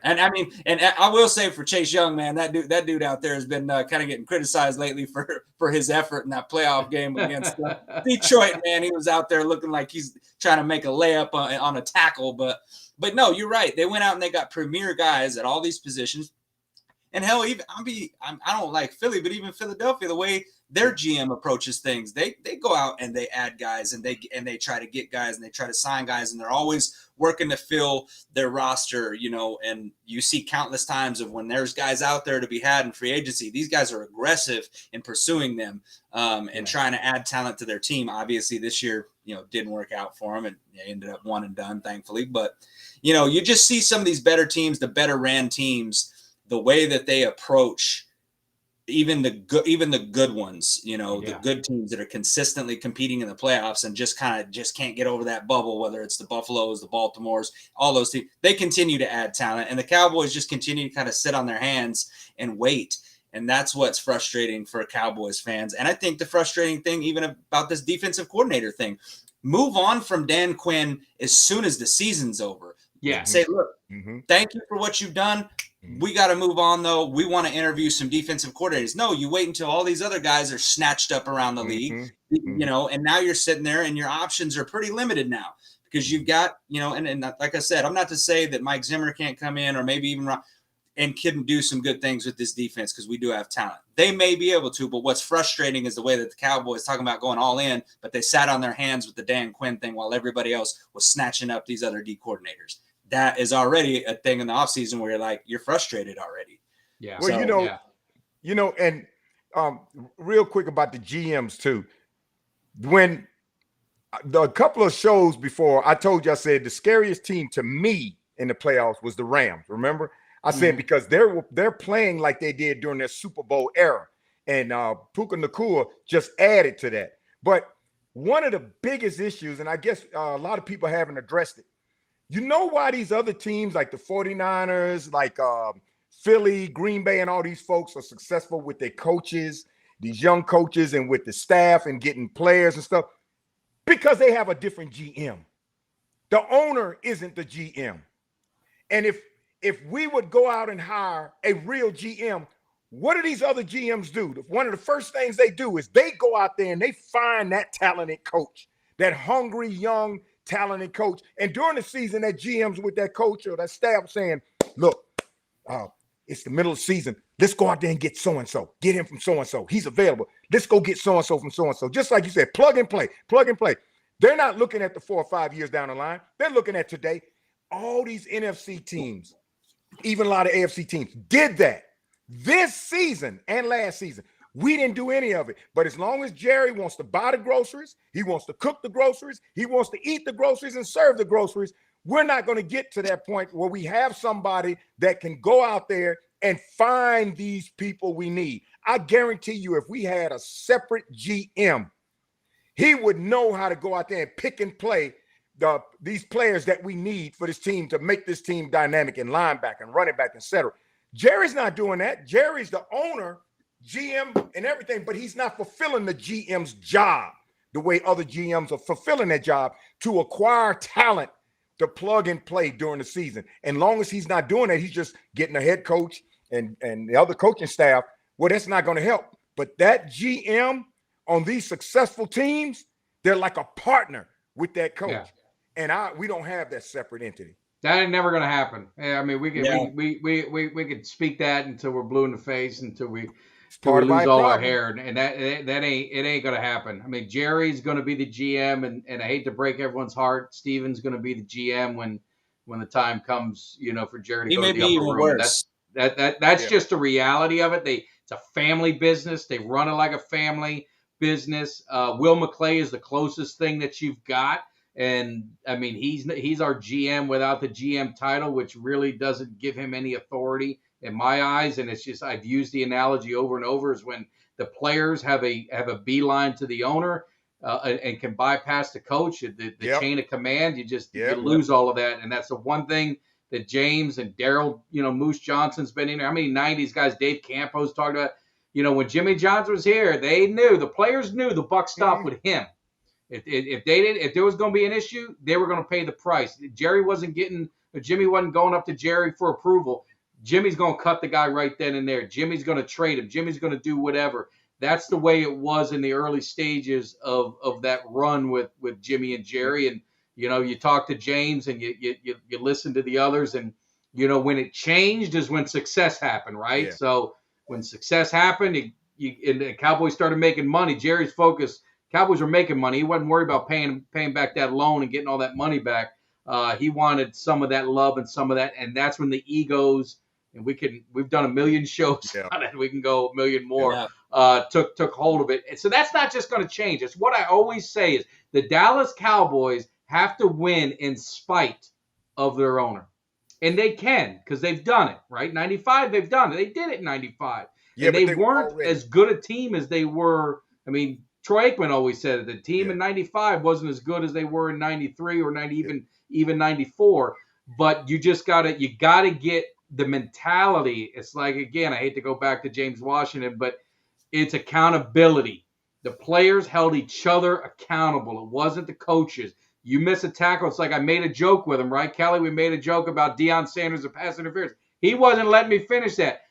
and I mean, and I will say for Chase Young, man, that dude out there has been kind of getting criticized lately for his effort in that playoff game against Detroit. Man, he was out there looking like he's trying to make a layup on a tackle, but no, you're right. They went out and they got premier guys at all these positions. And hell, even I don't like Philly, but even Philadelphia, the way their GM approaches things, they go out and they add guys and they try to get guys and they try to sign guys, and they're always working to fill their roster, and you see countless times of when there's guys out there to be had in free agency, these guys are aggressive in pursuing them and trying to add talent to their team. Obviously this year, didn't work out for them and they ended up one and done, thankfully. But, you just see some of these better teams, the better ran teams, the way that they approach even the good ones, the good teams that are consistently competing in the playoffs and just can't get over that bubble, whether it's the Buffaloes, the Baltimores, all those teams, they continue to add talent, and the Cowboys just continue to kind of sit on their hands and wait. And that's what's frustrating for Cowboys fans. And I think the frustrating thing even about this defensive coordinator thing, move on from Dan Quinn as soon as the season's over. Yeah. Say, look, thank you for what you've done. We got to move on, though. We want to interview some defensive coordinators. No, you wait until all these other guys are snatched up around the league, and now you're sitting there and your options are pretty limited now because you've got, and like I said, I'm not to say that Mike Zimmer can't come in or maybe even and couldn't do some good things with this defense because we do have talent. They may be able to, but what's frustrating is the way that the Cowboys talking about going all in, but they sat on their hands with the Dan Quinn thing while everybody else was snatching up these other D coordinators. That is already a thing in the offseason where you're frustrated already. Yeah. Well, so, and real quick about the GMs too. When a couple of shows before, I told you, I said the scariest team to me in the playoffs was the Rams. Remember? I said because they're playing like they did during their Super Bowl era, and Puka Nacua just added to that. But one of the biggest issues, and I guess a lot of people haven't addressed it, you know why these other teams like the 49ers, like Philly, Green Bay, and all these folks are successful with their coaches, these young coaches, and with the staff and getting players and stuff? Because they have a different GM. The owner isn't the GM. And if we would go out and hire a real GM, what do these other GMs do? One of the first things they do is they go out there and they find that talented coach, that hungry, young, talented coach. And during the season, that GM's with that coach or that staff saying, look, it's the middle of the season. Let's go out there and get so-and-so. Get him from so-and-so. He's available. Let's go get so-and-so from so-and-so. Just like you said, plug and play. They're not looking at the 4 or 5 years down the line. They're looking at today. All these NFC teams, even a lot of AFC teams, did that this season and last season. We didn't do any of it. But as long as Jerry wants to buy the groceries, he wants to cook the groceries, he wants to eat the groceries and serve the groceries, we're not going to get to that point where we have somebody that can go out there and find these people we need. I guarantee you, if we had a separate GM, he would know how to go out there and pick and play these players that we need for this team to make this team dynamic and linebacker and running back, etc. Jerry's not doing that. Jerry's the owner, GM, and everything, but he's not fulfilling the GM's job the way other GMs are fulfilling their job to acquire talent to plug and play during the season. And long as he's not doing that, he's just getting a head coach and the other coaching staff, well, that's not going to help. But that GM on these successful teams, they're like a partner with that coach. Yeah. And we don't have that separate entity. That ain't never gonna happen. I mean, we could Yeah. we could speak that until we're blue in the face, until we part of lose my all our problem. hair, and that ain't gonna happen. I mean, Jerry's gonna be the GM, and I hate to break everyone's heart, Steven's gonna be the GM when the time comes, for Jerry to He go may to the be upper even room. worse. That's just the reality of it. It's a family business. They run it like a family business. Will McClay is the closest thing that you've got. And I mean, he's our GM without the GM title, which really doesn't give him any authority in my eyes. And it's just, I've used the analogy over and over, is when the players have a beeline to the owner and can bypass the coach, the chain of command, you lose all of that. And that's the one thing that James and Daryl, Moose Johnson's been in there. How many 90s guys, Dave Campos talked about, when Jimmy Johnson was here, the players knew the buck stopped with him. If there was going to be an issue, they were going to pay the price. Jimmy wasn't going up to Jerry for approval. Jimmy's going to cut the guy right then and there. Jimmy's going to trade him. Jimmy's going to do whatever. That's the way it was in the early stages of that run with Jimmy and Jerry. And, you talk to James and you listen to the others, and, when it changed is when success happened, right? Yeah. So when success happened, and the Cowboys started making money, Jerry's focus, Cowboys were making money. He wasn't worried about paying back that loan and getting all that money back. He wanted some of that love and some of that, and that's when the egos, and we've done a million shows on it. We can go a million more. Took hold of it. And so that's not just going to change. It's what I always say is the Dallas Cowboys have to win in spite of their owner, and they can, because they've done it. Right, 95, they've done it. They did it in 95, and they weren't as good a team as they were. I mean, Troy Aikman always said it. The team in 95 wasn't as good as they were in 93 or 90, even 94. But you gotta get the mentality. It's like, again, I hate to go back to James Washington, but it's accountability. The players held each other accountable. It wasn't the coaches. You miss a tackle, it's like I made a joke with him, right, Kelly? We made a joke about Deion Sanders and pass interference. He wasn't letting me finish that.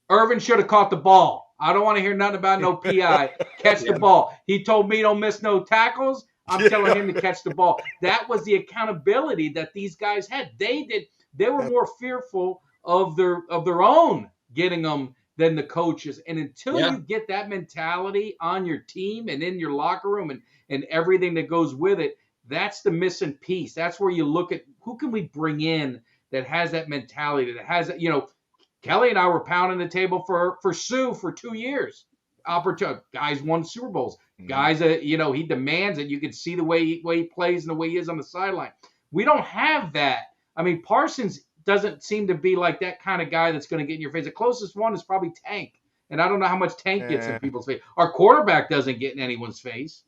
Irvin should have caught the ball. I don't want to hear nothing about no PI. Catch the ball. He told me don't miss no tackles. I'm telling him to catch the ball. That was the accountability that these guys had. They were more fearful of their own getting them than the coaches. And until you get that mentality on your team and in your locker room and everything that goes with it, that's the missing piece. That's where you look at who can we bring in that has that mentality, that has that, Kelly and I were pounding the table for Sue for 2 years. Guys won Super Bowls. Guys, he demands it. You can see the way he plays and the way he is on the sideline. We don't have that. I mean, Parsons doesn't seem to be like that kind of guy that's going to get in your face. The closest one is probably Tank, and I don't know how much Tank gets in people's face. Our quarterback doesn't get in anyone's face.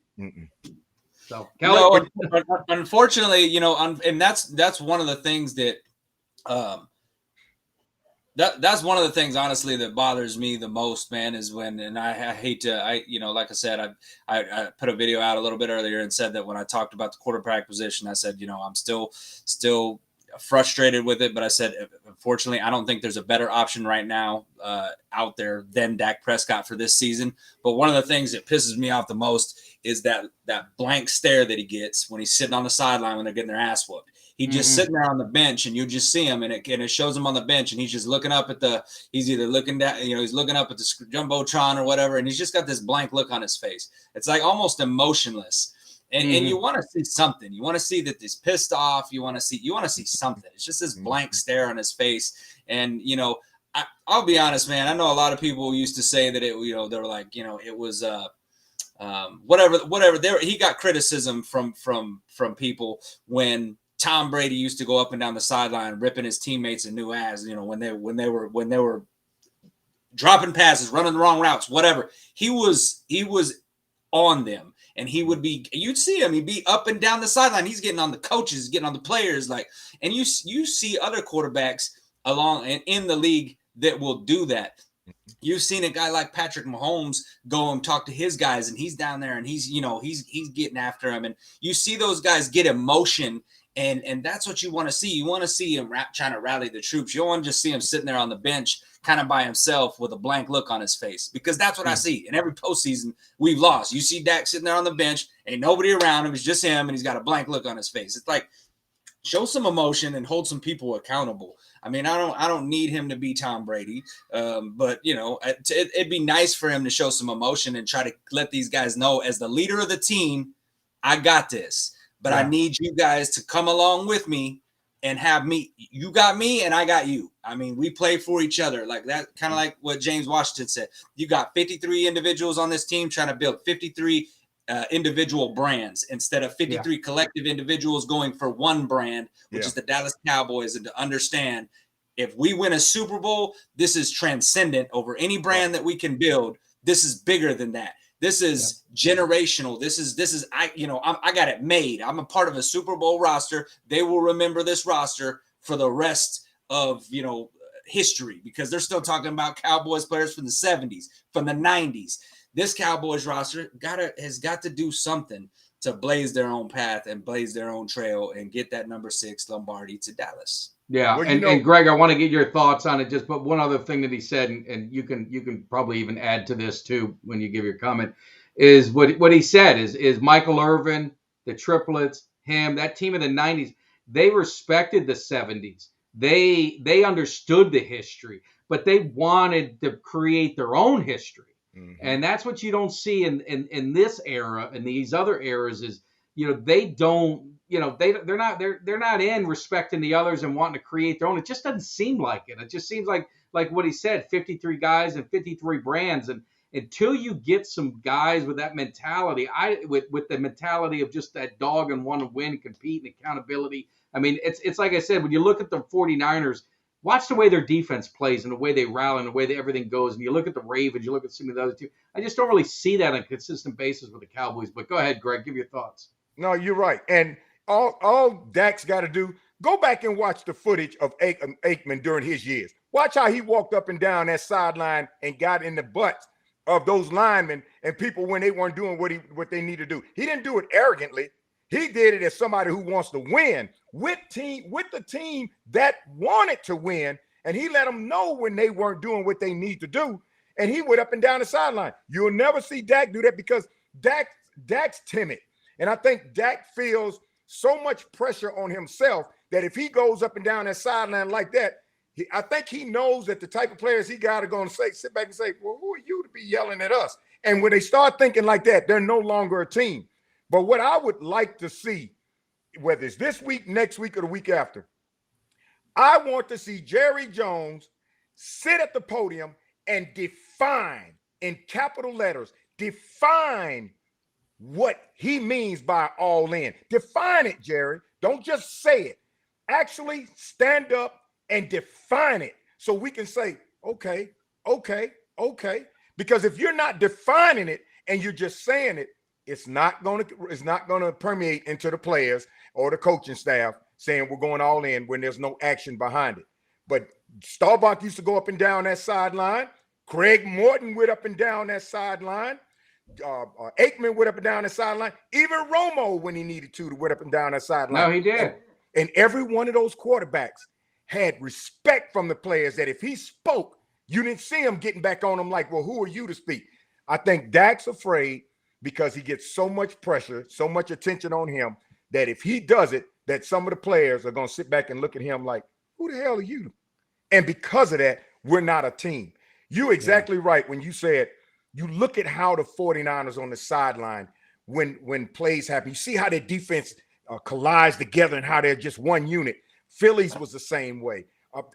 So, Kelly, unfortunately, and that's one of the things that. That's one of the things, honestly, that bothers me the most, man, is when, and I hate to, like I said, I put a video out a little bit earlier and said that when I talked about the quarterback position, I said, I'm still frustrated with it, but I said, unfortunately, I don't think there's a better option right now out there than Dak Prescott for this season. But one of the things that pisses me off the most is that blank stare that he gets when he's sitting on the sideline when they're getting their ass whooped. He's just sitting there on the bench, and you just see him, and it shows him on the bench, and he's just looking up at he's either looking down, he's looking up at the jumbotron or whatever, and he's just got this blank look on his face. It's like almost emotionless. And you want to see something. You want to see that he's pissed off. You want to see something. It's just this blank stare on his face. And I'll be honest, man. I know a lot of people used to say that they were like, it was whatever. He got criticism from people when Tom Brady used to go up and down the sideline ripping his teammates a new ass. When they were dropping passes, running the wrong routes, whatever. He was on them. And you'd see him, he'd be up and down the sideline. He's getting on the coaches, getting on the players. And you see other quarterbacks in the league that will do that. You've seen a guy like Patrick Mahomes go and talk to his guys, and he's down there and he's getting after him. And you see those guys get emotion. And that's what you want to see. You want to see him trying to rally the troops. You don't want to just see him sitting there on the bench kind of by himself with a blank look on his face, because that's what I see in every postseason we've lost. You see Dak sitting there on the bench, ain't nobody around him. It's just him, and he's got a blank look on his face. It's like, show some emotion and hold some people accountable. I mean, I don't need him to be Tom Brady, but you know, it'd be nice for him to show some emotion and try to let these guys know, as the leader of the team, I got this. But I need you guys to come along with me and have me. You got me, and I got you. I mean, we play for each other, like that. Kind of like what James Washington said. You got 53 individuals on this team trying to build 53 individual brands instead of 53 collective individuals going for one brand, which is the Dallas Cowboys. And to understand, if we win a Super Bowl, this is transcendent over any brand that we can build. This is bigger than that. This is generational. This is I got it made. I'm a part of a Super Bowl roster. They will remember this roster for the rest of, history, because they're still talking about Cowboys players from the 70s, from the 90s. This Cowboys roster has got to do something to blaze their own path and blaze their own trail and get that number 6 Lombardi to Dallas. Yeah, well, and Greg, I want to get your thoughts on it. Just but one other thing that he said, and you can probably even add to this too when you give your comment, is what he said is Michael Irvin, the triplets, him, that team in the 90s, they respected the 70s. They understood the history, but they wanted to create their own history. And that's what you don't see in this era and these other eras is, they don't, they're not in respecting the others and wanting to create their own. It just doesn't seem like it. It just seems like what he said, 53 guys and 53 brands. And until you get some guys with that mentality, with the mentality of just that dog and want to win, compete, and accountability. I mean, it's like I said, when you look at the 49ers, watch the way their defense plays and the way they rally and the way that everything goes. And you look at the Ravens, you look at some of the other two. I just don't really see that on a consistent basis with the Cowboys. But go ahead, Greg, give your thoughts. No, you're right. And all Dak's got to do, go back and watch the footage of Aikman during his years. Watch how he walked up and down that sideline and got in the butts of those linemen and people when they weren't doing what they need to do. He didn't do it arrogantly. He did it as somebody who wants to win with the team that wanted to win, and he let them know when they weren't doing what they need to do, and he went up and down the sideline. You'll never see Dak do that because Dak's timid, and I think Dak feels so much pressure on himself that if he goes up and down that sideline like that, I think he knows that the type of players he got are going to sit back and say, well, who are you to be yelling at us? And when they start thinking like that, they're no longer a team. But what I would like to see, whether it's this week, next week, or the week after, I want to see Jerry Jones sit at the podium and define, in capital letters, define what he means by all in. Define it, Jerry. Don't just say it. Actually stand up and define it so we can say, okay. Because if you're not defining it and you're just saying it, it's not going to permeate into the players or the coaching staff saying we're going all in when there's no action behind it. But Staubach used to go up and down that sideline. Craig Morton went up and down that sideline. Aikman went up and down the sideline. Even Romo, when he needed to went up and down that sideline. No, he did. And every one of those quarterbacks had respect from the players that if he spoke, you didn't see him getting back on him like, well, who are you to speak? I think Dak's afraid because he gets so much pressure, so much attention on him that if he does it, that some of the players are going to sit back and look at him like, who the hell are you? And because of that, we're not a team. You're exactly right when you said, you look at how the 49ers on the sideline, when plays happen, you see how their defense collides together and how they're just one unit. Phillies was the same way.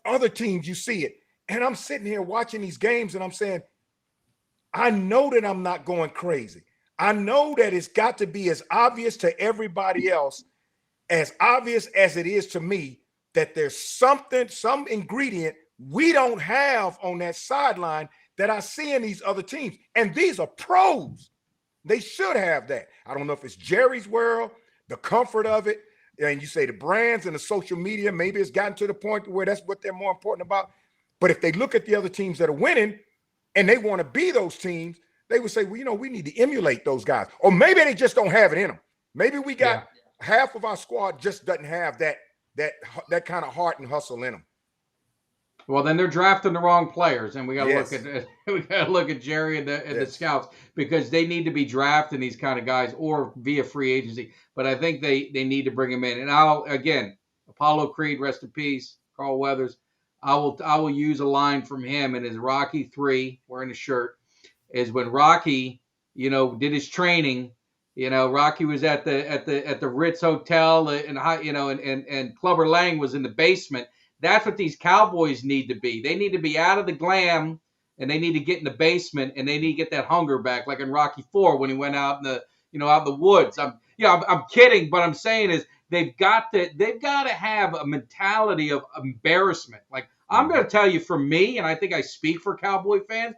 Other teams, you see it. And I'm sitting here watching these games and I'm saying, I know that I'm not going crazy. I know that it's got to be as obvious to everybody else, as obvious as it is to me, that there's something, some ingredient we don't have on that sideline that I see in these other teams. And these are pros. They should have that. I don't know if it's Jerry's world, the comfort of it, and you say the brands and the social media, maybe it's gotten to the point where that's what they're more important about. But if they look at the other teams that are winning and they want to be those teams, they would say, well, we need to emulate those guys. Or maybe they just don't have it in them. Maybe we got half of our squad just doesn't have that kind of heart and hustle in them. Well, then they're drafting the wrong players, and we got to Yes. look at Jerry and the Yes. scouts, because they need to be drafting these kind of guys or via free agency. But I think they need to bring them in. And Apollo Creed, rest in peace, Carl Weathers. I will use a line from him in his Rocky 3, wearing a shirt, is when Rocky, did his training. Rocky was at the Ritz Hotel, and Clubber Lang was in the basement. That's what these Cowboys need to be. They need to be out of the glam, and they need to get in the basement, and they need to get that hunger back, like in Rocky 4 when he went out in the woods. I'm kidding, but I'm saying is they've got to have a mentality of embarrassment. Like, I'm going to tell you, for me, and I think I speak for Cowboy fans,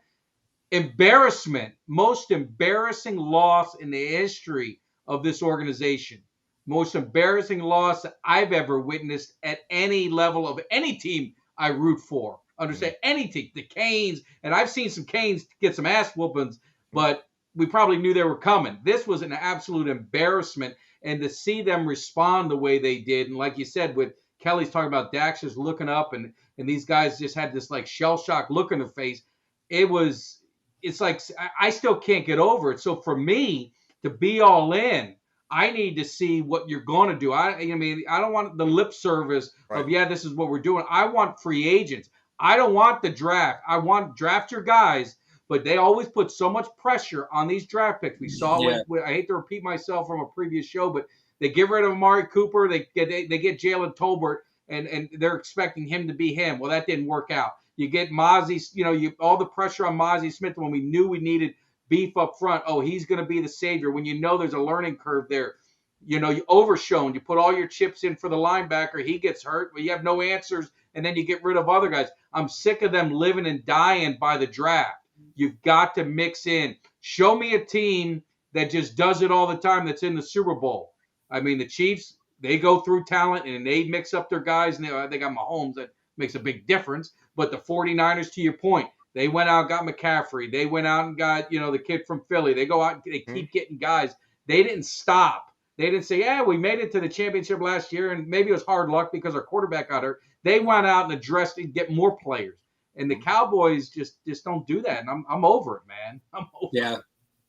embarrassment, most embarrassing loss in the history of this organization. Most embarrassing loss that I've ever witnessed at any level of any team I root for. Understand, any team, the Canes, and I've seen some Canes get some ass whoopings, but we probably knew they were coming. This was an absolute embarrassment, and to see them respond the way they did, and like you said, with Kelly's talking about Dax just looking up, and these guys just had this like shell shock look in their face. It's like I still can't get over it. So for me to be all in, I need to see what you're going to do. I don't want the lip service of, this is what we're doing. I want free agents. I don't want the draft. I want draft your guys, but they always put so much pressure on these draft picks. We saw I hate to repeat myself from a previous show, but they get rid of Amari Cooper. They get Jalen Tolbert, and they're expecting him to be him. Well, that didn't work out. You get Mozzie, all the pressure on Mozzie Smith when we knew we needed beef up front. Oh, he's going to be the savior when there's a learning curve there. You overshown. You put all your chips in for the linebacker. He gets hurt. Well, you have no answers, and then you get rid of other guys. I'm sick of them living and dying by the draft. You've got to mix in. Show me a team that just does it all the time that's in the Super Bowl. I mean, the Chiefs, they go through talent, and they mix up their guys. And they got Mahomes. That makes a big difference. But the 49ers, to your point, they went out and got McCaffrey. They went out and got, the kid from Philly. They go out and they keep getting guys. They didn't stop. They didn't say, we made it to the championship last year, and maybe it was hard luck because our quarterback got hurt. They went out and addressed and get more players. And the Cowboys just don't do that. And I'm over it, man. I'm over it.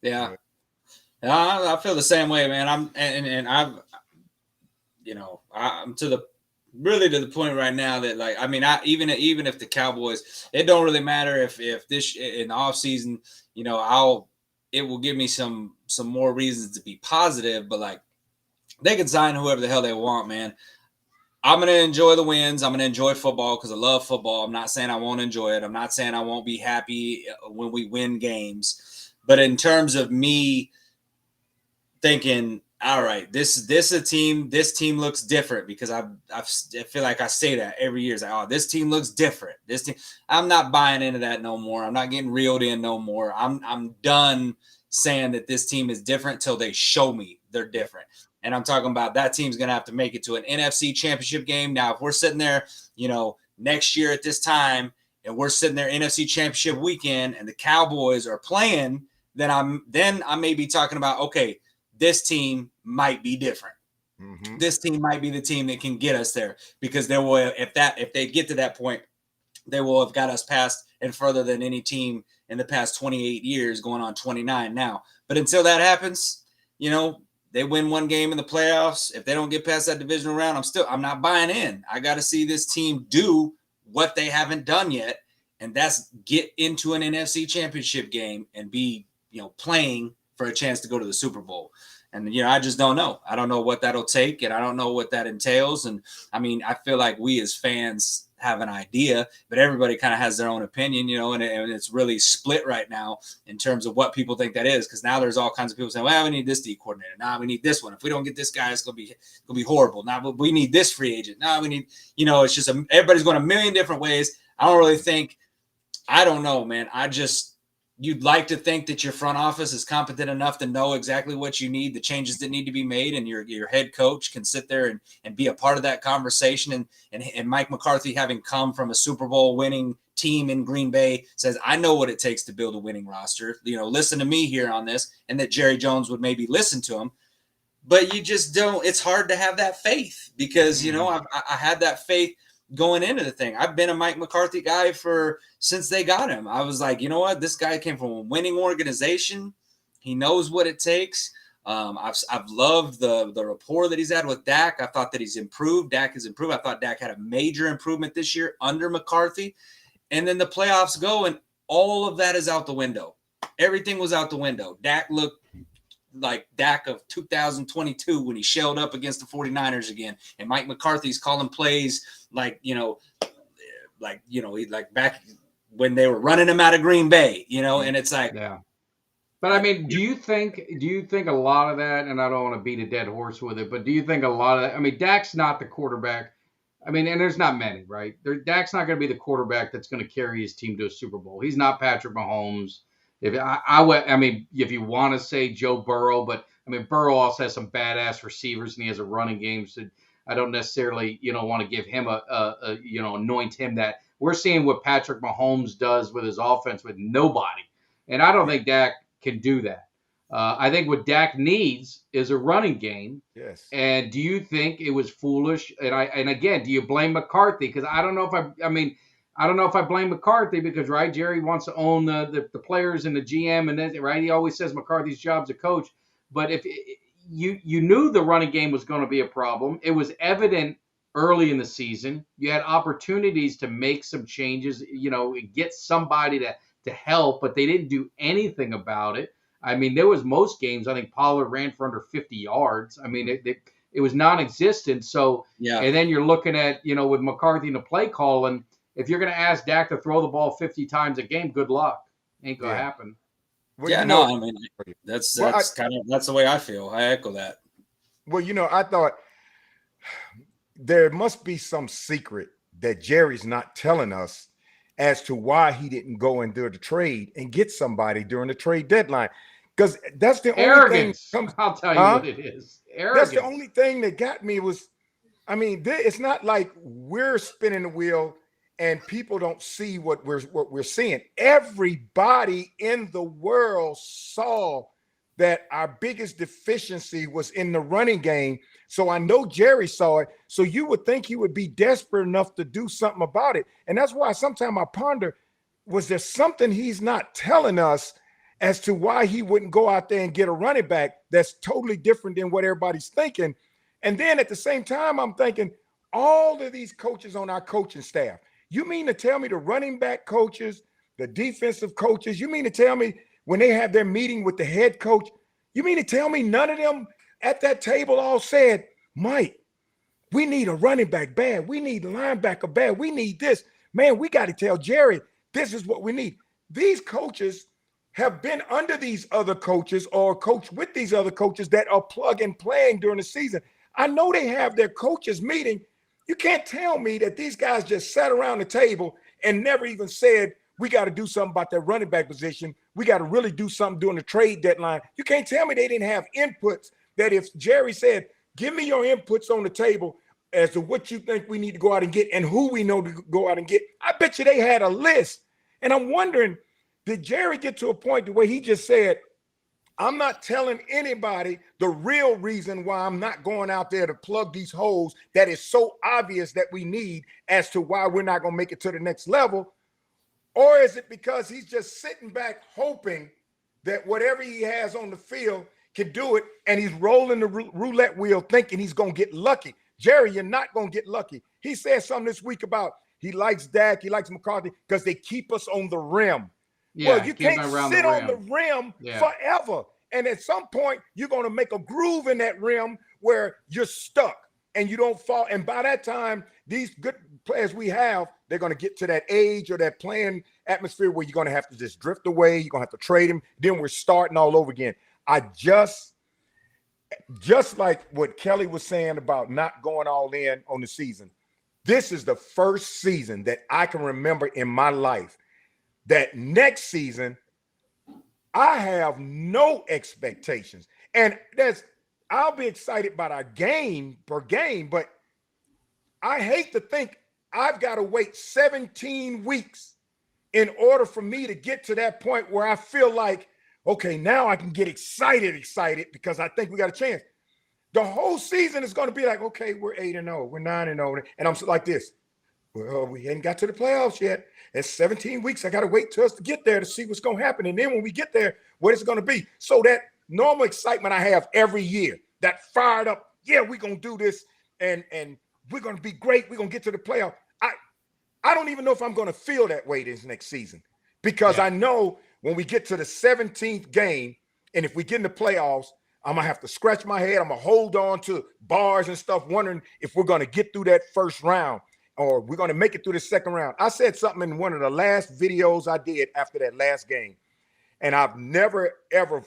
Yeah. I feel the same way, man. I'm to the point right now that, like, I mean, even if the Cowboys, it don't really matter if this in the offseason, it will give me some more reasons to be positive, but like, they can sign whoever the hell they want, man. I'm going to enjoy the wins. I'm going to enjoy football because I love football. I'm not saying I won't enjoy it. I'm not saying I won't be happy when we win games, but in terms of me thinking, all right, this team looks different, because I feel like I say that every year. It's like, this team looks different. This team, I'm not buying into that no more. I'm not getting reeled in no more. I'm done saying that this team is different till they show me they're different. And I'm talking about that team's going to have to make it to an NFC championship game. Now, if we're sitting there, next year at this time, and we're sitting there NFC championship weekend, and the Cowboys are playing, then I may be talking about, okay, this team might be different. Mm-hmm. This team might be the team that can get us there, because they will, if they get to that point, they will have got us past and further than any team in the past 28 years, going on 29 now. But until that happens, they win one game in the playoffs. If they don't get past that divisional round, I'm not buying in. I got to see this team do what they haven't done yet, and that's get into an NFC championship game and be, playing for a chance to go to the Super Bowl. And, I just don't know. I don't know what that'll take, and I don't know what that entails. And I mean, I feel like we as fans have an idea, but everybody kind of has their own opinion, and it's really split right now in terms of what people think that is. Because now there's all kinds of people saying, well, we need this D coordinator. Now we need this one. If we don't get this guy, it's going to be horrible. Now we need this free agent. Now we need, it's just everybody's going a million different ways. I don't really think, I don't know, man. You'd like to think that your front office is competent enough to know exactly what you need, the changes that need to be made, and your head coach can sit there and be a part of that conversation. And Mike McCarthy, having come from a Super Bowl winning team in Green Bay, says, I know what it takes to build a winning roster. Listen to me here on this, and that Jerry Jones would maybe listen to him. But you just don't. It's hard to have that faith, because, I had that faith going into the thing. I've been a Mike McCarthy guy since they got him. I was like, you know what? This guy came from a winning organization. He knows what it takes. I've loved the rapport that he's had with Dak. I thought that he's improved. Dak has improved. I thought Dak had a major improvement this year under McCarthy. And then the playoffs go, and all of that is out the window. Everything was out the window. Dak looked like Dak of 2022 when he showed up against the 49ers again. And Mike McCarthy's calling plays like back when they were running him out of Green Bay, and it's like, yeah. But I mean, do you think a lot of that, and I don't want to beat a dead horse with it, but do you think a lot of that, I mean, Dak's not the quarterback. I mean, and there's not many, right? Dak's not going to be the quarterback that's going to carry his team to a Super Bowl. He's not Patrick Mahomes. If you want to say Joe Burrow, but I mean, Burrow also has some badass receivers and he has a running game. So I don't necessarily, want to give him anoint him that. We're seeing what Patrick Mahomes does with his offense with nobody. And I don't think Dak can do that. I think what Dak needs is a running game. Yes. And do you think it was foolish? And again, do you blame McCarthy? Because I don't know if I blame McCarthy because, right, Jerry wants to own the players and the GM, and then, right, he always says McCarthy's job's a coach. But if you knew the running game was going to be a problem, it was evident early in the season. You had opportunities to make some changes, get somebody to help, but they didn't do anything about it. I mean, there was most games, I think Pollard ran for under 50 yards. I mean, it was non-existent. So, yeah. And then you're looking at, with McCarthy in the play call, and if you're going to ask Dak to throw the ball 50 times a game, good luck. Ain't going to happen. Well, I mean, that's the way I feel. I echo that. Well, I thought there must be some secret that Jerry's not telling us as to why he didn't go and do the trade and get somebody during the trade deadline. Because that's the arrogance. Only thing. I'll tell you what it is. Arrogance. That's the only thing that got me was, I mean, it's not like we're spinning the wheel and people don't see what we're seeing. Everybody in the world saw that our biggest deficiency was in the running game. So I know Jerry saw it. So you would think he would be desperate enough to do something about it. And that's why sometimes I ponder, was there something he's not telling us as to why he wouldn't go out there and get a running back that's totally different than what everybody's thinking? And then at the same time, I'm thinking, all of these coaches on our coaching staff, you mean to tell me the running back coaches, the defensive coaches, you mean to tell me when they have their meeting with the head coach, you mean to tell me none of them at that table all said, Mike, we need a running back bad. We need a linebacker bad. We need this. Man, we got to tell Jerry, this is what we need. These coaches have been under these other coaches or coached with these other coaches that are plug and playing during the season. I know they have their coaches meeting. You can't tell me that these guys just sat around the table and never even said, we got to do something about that running back position. We got to really do something during the trade deadline. You can't tell me they didn't have inputs, that if Jerry said, give me your inputs on the table as to what you think we need to go out and get and who we know to go out and get, I bet you they had a list. And I'm wondering, did Jerry get to a point the way he just said, I'm not telling anybody the real reason why I'm not going out there to plug these holes that is so obvious that we need as to why we're not going to make it to the next level? Or is it because he's just sitting back hoping that whatever he has on the field can do it, and he's rolling the roulette wheel thinking he's going to get lucky? Jerry, you're not going to get lucky. He said something this week about he likes Dak, he likes McCarthy because they keep us on the rim. Yeah, well, you can't sit on the rim forever. And at some point, you're going to make a groove in that rim where you're stuck and you don't fall. And by that time, these good players we have, they're going to get to that age or that playing atmosphere where you're going to have to just drift away. You're going to have to trade him. Then we're starting all over again. I just like what Kelly was saying about not going all in on the season. This is the first season that I can remember in my life that next season I have no expectations. And I'll be excited about our game per game, but I hate to think I've got to wait 17 weeks in order for me to get to that point where I feel like, okay, now I can get excited because I think we got a chance. The whole season is going to be like, okay, we're 8-0, we're 9-0. And I'm like this, Well, we ain't got to the playoffs yet. It's 17 weeks. I got to wait till us to get there to see what's going to happen. And then when we get there, what is it going to be? So that normal excitement I have every year, that fired up, yeah, we're going to do this and we're going to be great. We're going to get to the playoff. I don't even know if I'm going to feel that way this next season because I know when we get to the 17th game and if we get in the playoffs, I'm going to have to scratch my head. I'm going to hold on to bars and stuff, wondering if we're going to get through that first round or we're going to make it through the second round. I said something in one of the last videos I did after that last game, and I've never, ever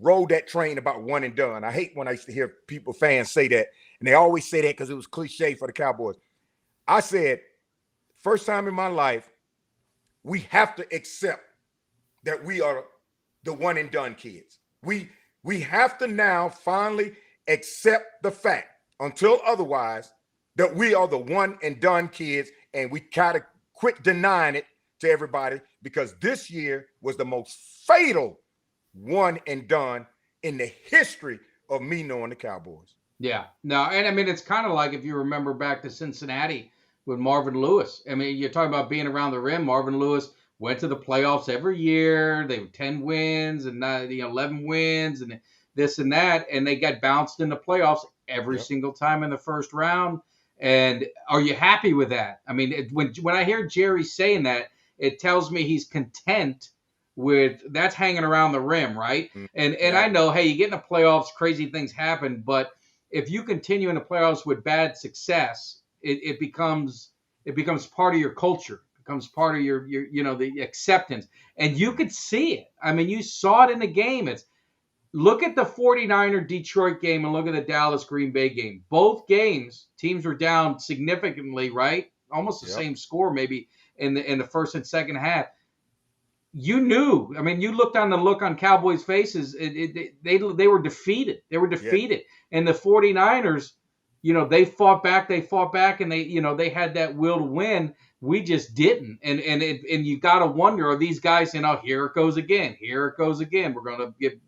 rode that train about one and done. I hate when I used to hear fans say that, and they always say that because it was cliche for the Cowboys. I said, first time in my life, we have to accept that we are the one and done kids. We have to now finally accept the fact, until otherwise, that we are the one and done kids, and we gotta quit denying it to everybody because this year was the most fatal one and done in the history of me knowing the Cowboys. Yeah, no, and I mean, it's kind of like if you remember back to Cincinnati with Marvin Lewis. I mean, you're talking about being around the rim. Marvin Lewis went to the playoffs every year. They were 10 wins and 11 wins and this and that, and they got bounced in the playoffs every single time in the first round. And are you happy with that? I mean, when I hear Jerry saying that, it tells me he's content with that's hanging around the rim, right? And I know, hey, you get in the playoffs, crazy things happen, but if you continue in the playoffs with bad success, it becomes part of your culture, becomes part of your the acceptance, and you could see it. I mean, you saw it in the game. Look at the 49er Detroit game and look at the Dallas Green Bay game. Both games, teams were down significantly, right? Almost the same score maybe in the first and second half. You knew. I mean, you looked on the look on Cowboys' faces. They were defeated. They were defeated. Yeah. And the 49ers, they fought back, and they had that will to win. We just didn't. And you got to wonder, are these guys saying, oh, here it goes again. Here it goes again. We're going to get,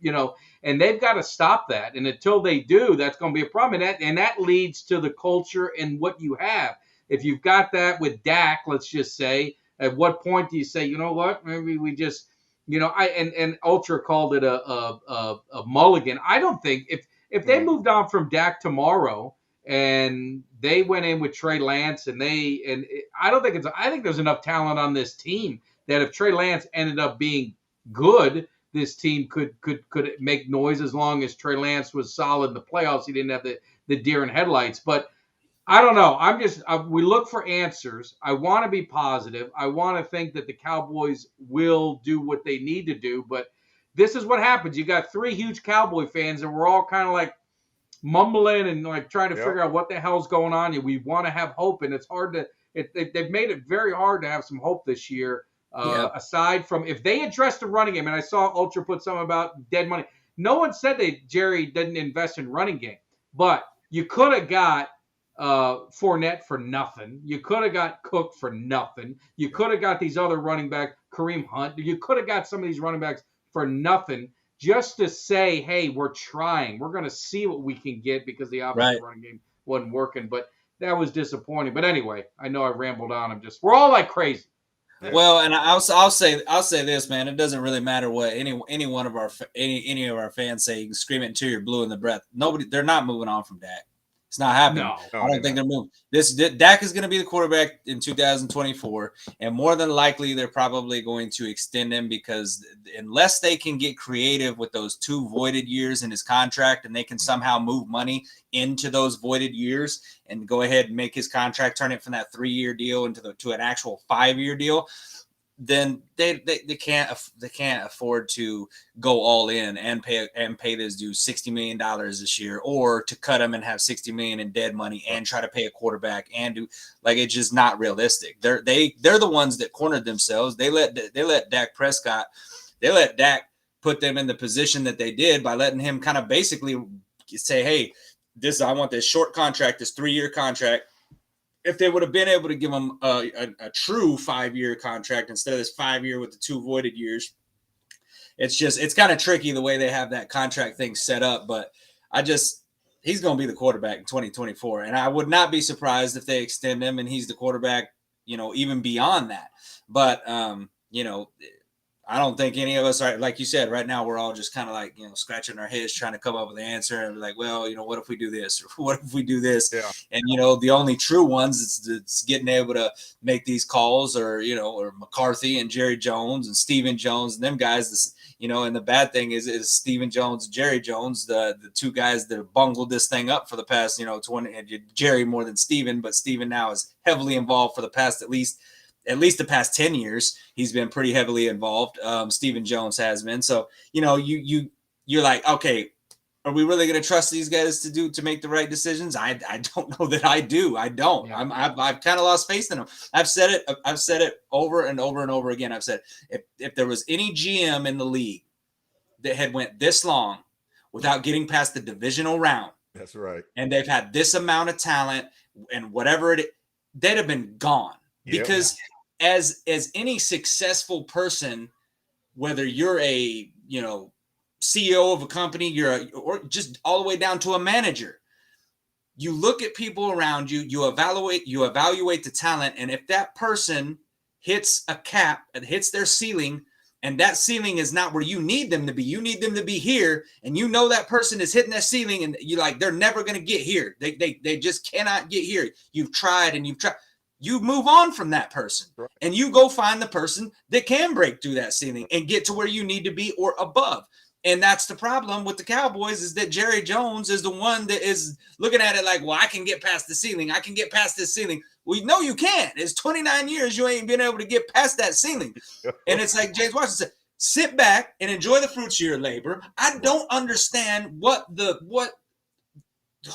and they've got to stop that. And until they do, that's going to be a problem. And that leads to the culture and what you have. If you've got that with Dak, let's just say, at what point do you say, you know what, maybe we just, and Ultra called it a mulligan. I don't think if they moved on from Dak tomorrow and they went in with Trey Lance I think there's enough talent on this team that if Trey Lance ended up being good, this team could make noise as long as Trey Lance was solid in the playoffs. He didn't have the deer in headlights, but I don't know. We look for answers. I want to be positive. I want to think that the Cowboys will do what they need to do, but this is what happens. You got three huge Cowboy fans, and we're all kind of like mumbling and like trying to figure out what the hell's going on. And we want to have hope, and it's hard to. They've made it very hard to have some hope this year. Aside from if they address the running game, and I saw Ultra put something about dead money. No one said that Jerry didn't invest in running game, but you could have got Fournette for nothing. You could have got Cook for nothing. You could have got these other running backs, Kareem Hunt. You could have got some of these running backs for nothing just to say, hey, we're trying. We're going to see what we can get because the offensive running game wasn't working. But that was disappointing. But anyway, I know I rambled on. We're all like crazy. Well, and I'll say this, man. It doesn't really matter what any one of our any of our fans say. You can scream it until you're blue in the breath. They're not moving on from Dak. It's not happening. No, I don't think they're moving. Dak is going to be the quarterback in 2024, and more than likely they're probably going to extend him because unless they can get creative with those 2 voided years in his contract and they can somehow move money into those voided years and go ahead and make his contract turn it from that 3-year deal to an actual 5-year deal, then they can't afford to go all in and pay this dude $60 million this year, or to cut him and have $60 million in dead money and try to pay a quarterback and do it's just not realistic. They're the ones that cornered themselves. They let Dak Prescott, they let Dak put them in the position that they did by letting him kind of basically say, hey, I want this short contract, this 3-year contract. If they would have been able to give him a true 5-year contract instead of this 5-year with the 2 voided years, it's kind of tricky the way they have that contract thing set up. But he's going to be the quarterback in 2024. And I would not be surprised if they extend him and he's the quarterback, even beyond that. But, I don't think any of us are, like you said, right now we're all just kind of like, scratching our heads trying to come up with an answer and like, well, what if we do this or what if we do this? Yeah. And, the only true ones is getting able to make these calls or McCarthy and Jerry Jones and Stephen Jones and them guys, and the bad thing is Stephen Jones and Jerry Jones, the two guys that have bungled this thing up for the past, 20, and Jerry more than Stephen, but Stephen now is heavily involved for the past, at least the past 10 years, he's been pretty heavily involved. Stephen Jones has been. So, you're like, okay, are we really going to trust these guys to make the right decisions? I don't know that I do. I don't. Yeah. I've kind of lost faith in them. I've said it over and over and over again. I've said, if there was any GM in the league that had went this long without getting past the divisional round, that's right, and they've had this amount of talent and whatever they'd have been gone. Yep. Because as any successful person, whether you're a CEO of a company, or just all the way down to a manager, you look at people around you, you evaluate the talent, and if that person hits a cap and hits their ceiling, and that ceiling is not where you need them to be, you need them to be here, and that person is hitting that ceiling, and you're like, they're never going to get here. They just cannot get here. You've tried and you've tried. You move on from that person, right, and you go find the person that can break through that ceiling and get to where you need to be or above. And that's the problem with the Cowboys, is that Jerry Jones is the one that is looking at it like, well, I can get past the ceiling. I can get past this ceiling. Well, no, you can't. It's 29 years. You ain't been able to get past that ceiling. And it's like James Washington said, sit back and enjoy the fruits of your labor. I don't understand what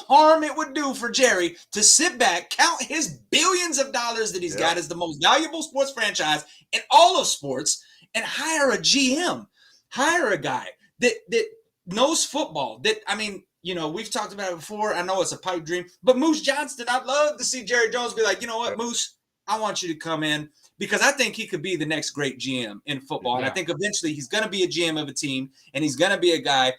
harm it would do for Jerry to sit back, count his billions of dollars that he's got as the most valuable sports franchise in all of sports, and hire a GM, hire a guy that knows football. We've talked about it before. I know it's a pipe dream, but Moose Johnston, I'd love to see Jerry Jones be like, you know what, Moose, I want you to come in, because I think he could be the next great GM in football. And I think eventually he's going to be a GM of a team, and he's going to be a guy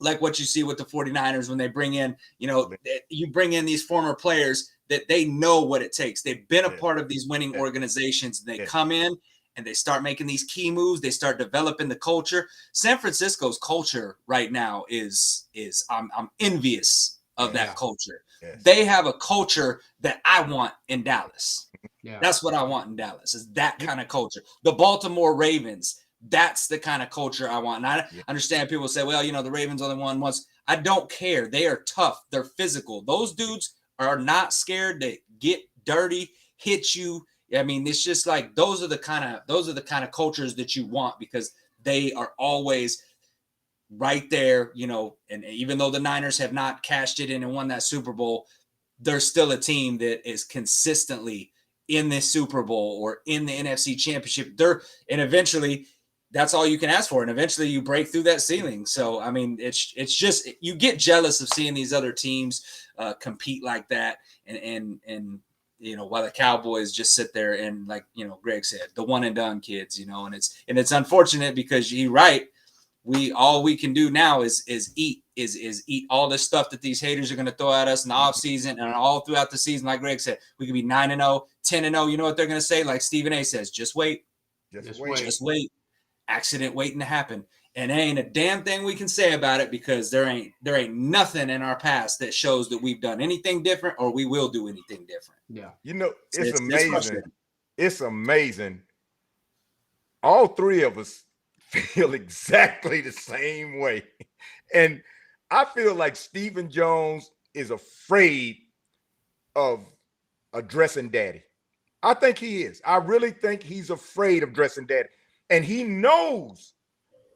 like what you see with the 49ers when they bring in, you bring in these former players that they know what it takes. They've been a part of these winning organizations. They come in and they start making these key moves. They start developing the culture. San Francisco's culture right now is I'm envious of that culture. Yes. They have a culture that I want in Dallas. Yeah. That's what I want in Dallas, is that kind of culture. The Baltimore Ravens, that's the kind of culture I want. And I understand people say, well, the Ravens only won once. I don't care. They are tough. They're physical. Those dudes are not scared. They get dirty, hit you. I mean, it's just like those are the kind of cultures that you want, because they are always right there, and even though the Niners have not cashed it in and won that Super Bowl, they're still a team that is consistently in this Super Bowl or in the NFC Championship. And eventually that's all you can ask for. And eventually you break through that ceiling. So, I mean, it's just, you get jealous of seeing these other teams compete like that. And while the Cowboys just sit there and, like, Greg said, the one and done kids, and it's unfortunate, because you're right. All we can do now is eat all this stuff that these haters are going to throw at us in the offseason and all throughout the season. Like Greg said, we could be 9-0, 10-0. You know what they're going to say? Like Stephen A says, just wait. Just wait. Accident waiting to happen. And there ain't a damn thing we can say about it, because there ain't nothing in our past that shows that we've done anything different or we will do anything different. Yeah. It's amazing. It's amazing. All three of us feel exactly the same way. And I feel like Stephen Jones is afraid of addressing daddy. I think he is. I really think he's afraid of addressing daddy. And he knows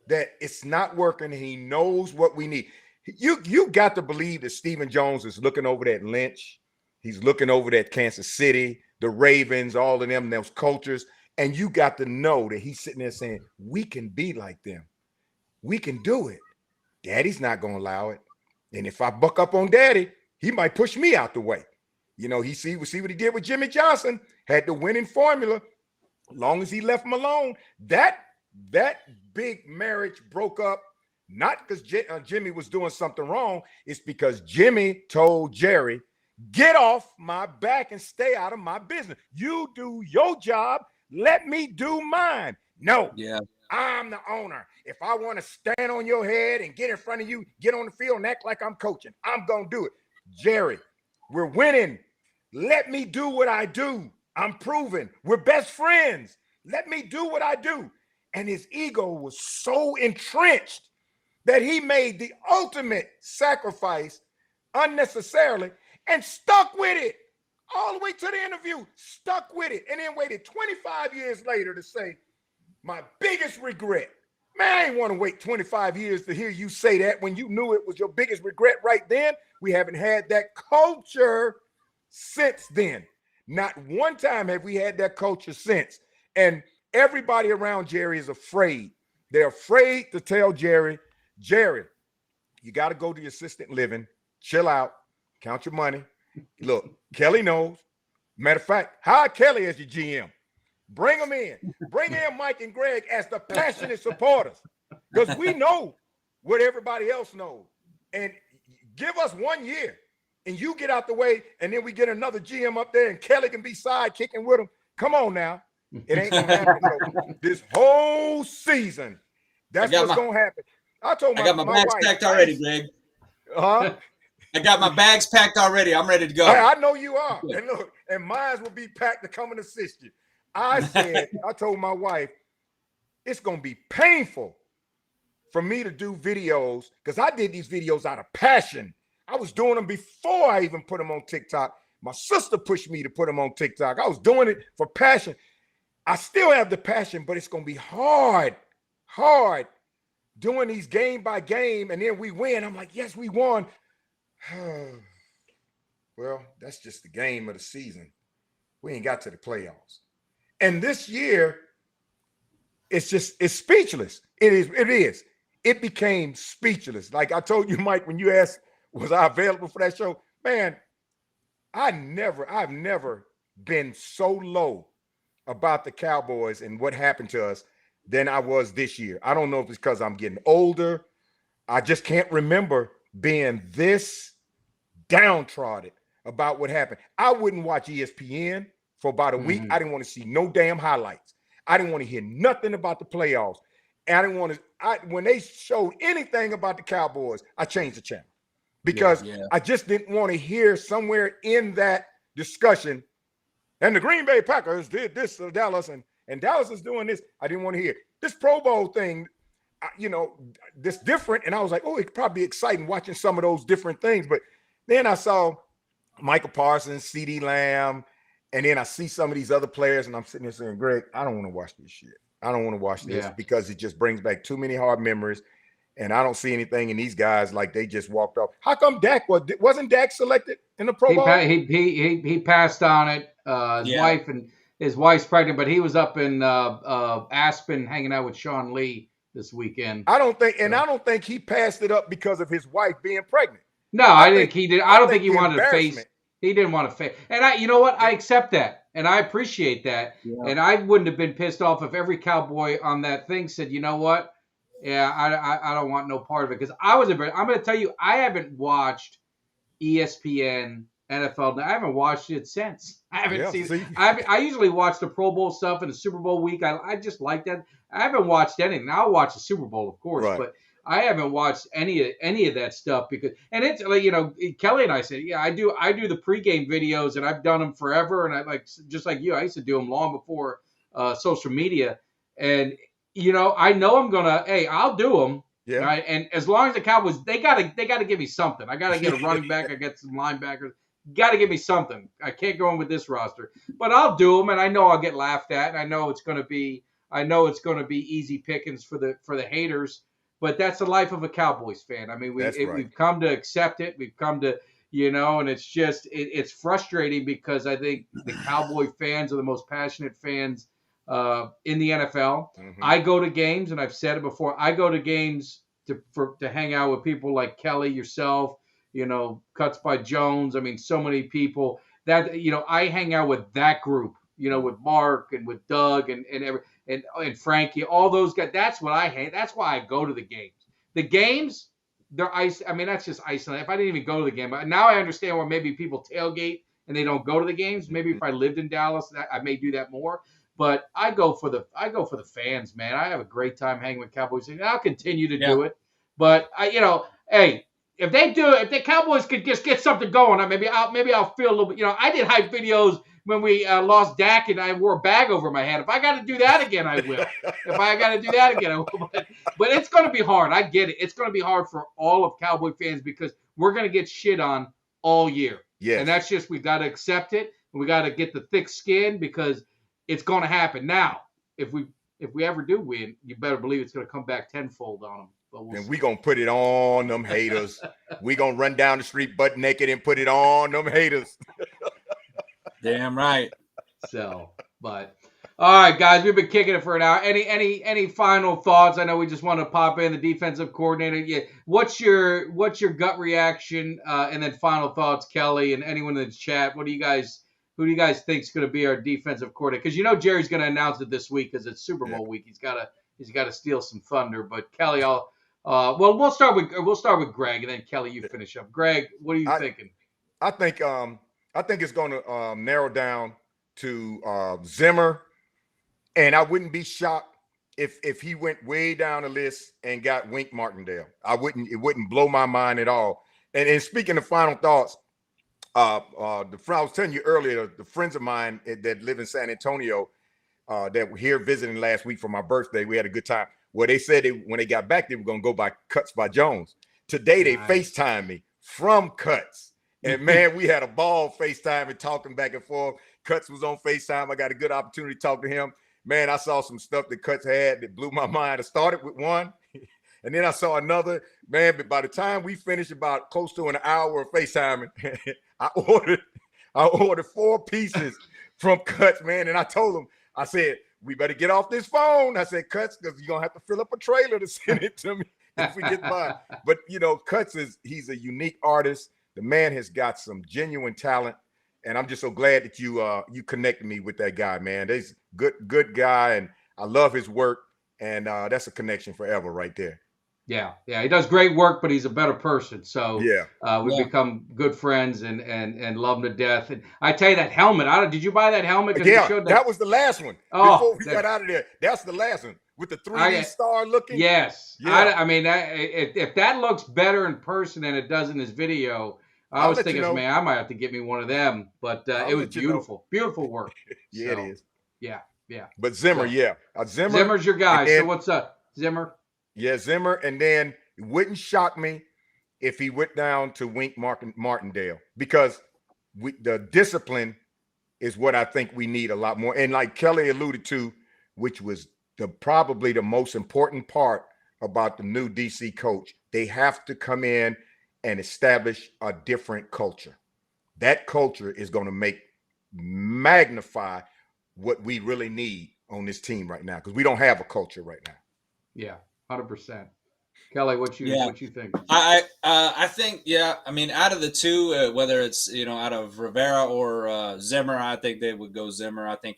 that it's not working. He knows what we need. You got to believe that Stephen Jones is looking over that Lynch. He's looking over that Kansas City, the Ravens, all of them, those cultures. And you got to know that he's sitting there saying, we can be like them. We can do it. Daddy's not going to allow it. And if I buck up on daddy, he might push me out the way. We see what he did with Jimmy Johnson, had the winning formula. As long as he left him alone, that big marriage broke up. Not because Jimmy was doing something wrong. It's because Jimmy told Jerry, get off my back and stay out of my business. You do your job. Let me do mine. No. Yeah. I'm the owner. If I want to stand on your head and get in front of you, get on the field and act like I'm coaching, I'm going to do it. Jerry, we're winning. Let me do what I do. I'm proven. We're best friends. Let me do what I do. And his ego was so entrenched that he made the ultimate sacrifice unnecessarily and stuck with it all the way to the interview, stuck with it, and then waited 25 years later to say, my biggest regret. Man, I ain't want to wait 25 years to hear you say that when you knew it was your biggest regret right then. We haven't had that culture since then. Not one time have we had that culture since. And everybody around Jerry is afraid. They're afraid to tell Jerry, you got to go to your assistant living, chill out, count your money. Look, Kelly knows. Matter of fact, hire Kelly as your GM. Bring them in. Bring in Mike and Greg as the passionate supporters, because we know what everybody else knows. And give us 1 year, and you get out the way, and then we get another GM up there, and Kelly can be sidekicking with him. Come on now. It ain't going to happen. So this whole season, that's what's going to happen. I got my bags wife, packed already, Greg. Huh? I got my bags packed already. I'm ready to go. I know you are. And look, and mine will be packed to come and assist you. I told my wife, it's going to be painful for me to do videos, because I did these videos out of passion. I was doing them before I even put them on TikTok. My sister pushed me to put them on TikTok. I was doing it for passion. I still have the passion, but it's going to be hard doing these game by game, and then we win. I'm like, yes, we won. Well, that's just the game of the season. We ain't got to the playoffs. And this year, it's speechless. It is. It became speechless. Like I told you, Mike, when you asked, was I available for that show? Man, I've never been so low about the Cowboys and what happened to us than I was this year. I don't know if it's because I'm getting older. I just can't remember being this downtrodden about what happened. I wouldn't watch ESPN for about a week. I didn't want to see no damn highlights. I didn't want to hear nothing about the playoffs. And I didn't want to, when they showed anything about the Cowboys, I changed the channel, because I just didn't want to hear somewhere in that discussion, and the Green Bay Packers did this to Dallas, and Dallas is doing this. I didn't want to hear this Pro Bowl thing, this different. And I was like, oh, it could probably be exciting watching some of those different things. But then I saw Michael Parsons, CeeDee Lamb, and then I see some of these other players, and I'm sitting there saying, Greg, I don't want to watch this shit. I don't want to watch this because it just brings back too many hard memories. And I don't see anything in these guys like they just walked off. How come Dak wasn't Dak selected in the Pro Bowl? He passed on it. His wife's pregnant, but he was up in Aspen hanging out with Sean Lee this weekend. I don't think he passed it up because of his wife being pregnant. No, I think he did. I don't think he wanted to face. He didn't want to face. And you know what? I accept that, and I appreciate that. Yeah. And I wouldn't have been pissed off if every Cowboy on that thing said, you know what? Yeah, I don't want no part of it, because I'm going to tell you, I haven't watched ESPN NFL. I haven't watched it since. I haven't seen it. I usually watch the Pro Bowl stuff and the Super Bowl week. I just like that. I haven't watched anything. I'll watch the Super Bowl, of course, but I haven't watched any of that stuff, because, and it's like, Kelly and I said, I do the pregame videos, and I've done them forever, and I just like you, I used to do them long before social media, and I know I'm gonna, I'll do them. Yeah. Right. And as long as the Cowboys, they gotta give me something. I gotta get a running back. I get some linebackers. Got to give me something. I can't go in with this roster, but I'll do them, and I know I'll get laughed at, and I know it's going to be easy pickings for the haters. But that's the life of a Cowboys fan. I mean, we've come to accept it. We've come to, and it's just it's frustrating, because I think the Cowboy fans are the most passionate fans in the NFL. Mm-hmm. I go to games, and I've said it before. I go to games to hang out with people like Kelly, yourself. Cuts by Jones. I mean, so many people that, I hang out with that group, with Mark and with Doug and Frankie, all those guys. That's what I hate. That's why I go to the games, The games, they're ice. I mean, that's just Iceland. If I didn't even go to the game, but now I understand why maybe people tailgate and they don't go to the games. Maybe if I lived in Dallas, I may do that more. But I go for the fans, man. I have a great time hanging with Cowboys, and I'll continue to do it. But hey, if the Cowboys could just get something going, maybe I'll feel a little bit. I did hype videos when we lost Dak, and I wore a bag over my head. If I got to do that again, I will. If I got to do that again, I will. But it's going to be hard. I get it. It's going to be hard for all of Cowboy fans because we're going to get shit on all year. Yes. And that's just, we got to accept it. And we got to get the thick skin because it's going to happen. Now, if we ever do win, you better believe it's going to come back tenfold on them. And we're going to put it on them haters. We're going to run down the street butt naked and put it on them haters. Damn right. So, but all right, guys, we've been kicking it for an hour. Any final thoughts? I know we just want to pop in the defensive coordinator. Yeah, what's your gut reaction? And then final thoughts, Kelly, and anyone in the chat. Who do you guys think is going to be our defensive coordinator? Because Jerry's going to announce it this week because it's Super Bowl week. He's got to steal some thunder. But Kelly, we'll start with Greg, and then Kelly, you finish up. Greg, what are you thinking? I think it's going to narrow down to Zimmer, and I wouldn't be shocked if he went way down the list and got Wink Martindale. It wouldn't blow my mind at all. And speaking of final thoughts, I was telling you earlier, the friends of mine that live in San Antonio that were here visiting last week for my birthday, we had a good time. Well, they said when they got back, they were going to go by Cuts by Jones. Today, they FaceTimed me from Cuts. And, man, we had a ball FaceTime and talking back and forth. Cuts was on FaceTime. I got a good opportunity to talk to him. Man, I saw some stuff that Cuts had that blew my mind. I started with one, and then I saw another. Man, but by the time we finished about close to an hour of FaceTiming, I ordered 4 pieces from Cuts, man. And I told him, I said, we better get off this phone. I said, Cuts, because you're going to have to fill up a trailer to send it to me if we get by. But, Cuts he's a unique artist. The man has got some genuine talent, and I'm just so glad that you connected me with that guy, man. He's a good guy, and I love his work, and that's a connection forever right there. Yeah, he does great work, but he's a better person. So we've become good friends and love him to death. And I tell you, that helmet, did you buy that helmet? Yeah, that was the last one. Before we got out of there, that's the last one with the 3D star looking. Yes. Yeah. I mean, if that looks better in person than it does in this video, I was thinking, man, I might have to get me one of them. But it was beautiful. Beautiful work. Yeah, it is. Yeah. But Zimmer, Zimmer's your guy. So what's up, Zimmer? Yeah, Zimmer. And then it wouldn't shock me if he went down to Wink Martindale, because the discipline is what I think we need a lot more. And like Kelly alluded to, which was probably the most important part about the new DC coach, they have to come in and establish a different culture. That culture is going to magnify what we really need on this team right now, because we don't have a culture right now. Yeah, 100%. Kelly, what you think? I think, I mean, out of the two, whether it's out of Rivera or Zimmer, I think they would go Zimmer. I think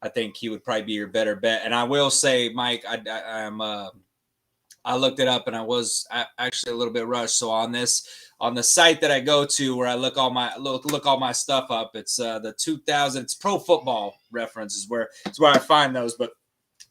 I think he would probably be your better bet. And I will say, Mike, I looked it up and I was actually a little bit rushed. So on the site that I go to where I look all my stuff up, it's the 2000. It's Pro Football Reference is where I find those. But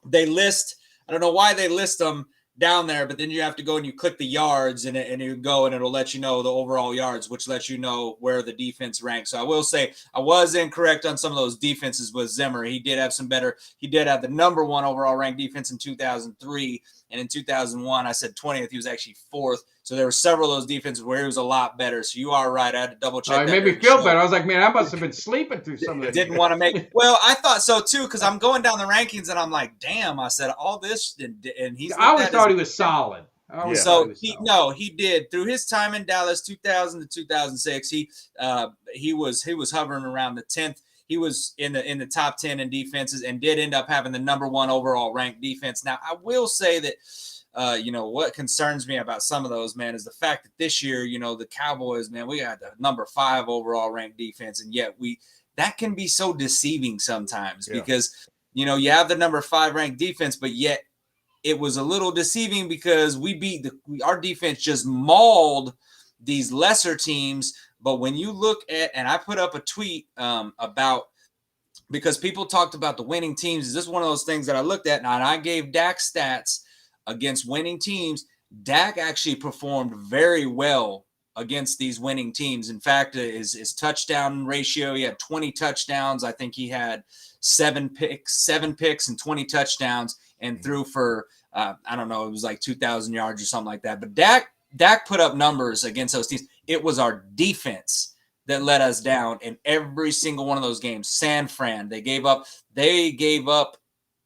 they list. I don't know why they list them down there, but then you have to go and you click the yards and you go and it'll let you know the overall yards, which lets you know where the defense ranks. So I will say I was incorrect on some of those defenses with Zimmer. He did have the number 1 overall ranked defense in 2003. And in 2001, I said 20th. He was actually 4th. So there were several of those defenses where he was a lot better. So you are right. I had to double check. It made me feel better. I was like, man, I must have been sleeping through some of this. Didn't want to make. Well, I thought so too, because I'm going down the rankings and I'm like, damn. I said all this, and he's. I always thought he was solid. So he did through his time in Dallas, 2000 to 2006. He was hovering around the 10th. He was in the top 10 in defenses and did end up having the number 1 overall ranked defense. Now, I will say that, what concerns me about some of those, man, is the fact that this year, the Cowboys, man, we got the number 5 overall ranked defense. And yet that can be so deceiving sometimes because, you have the number 5 ranked defense, but yet it was a little deceiving because our defense just mauled these lesser teams. But when you look at, and I put up a tweet about, because people talked about the winning teams. Is this one of those things that I looked at, and I gave Dak stats against winning teams? Dak actually performed very well against these winning teams. In fact, his touchdown ratio, he had 20 touchdowns. I think he had seven picks and 20 touchdowns, and threw for I don't know, it was like 2,000 yards or something like that. But Dak put up numbers against those teams. It was our defense that let us down in every single one of those games. San Fran, they gave up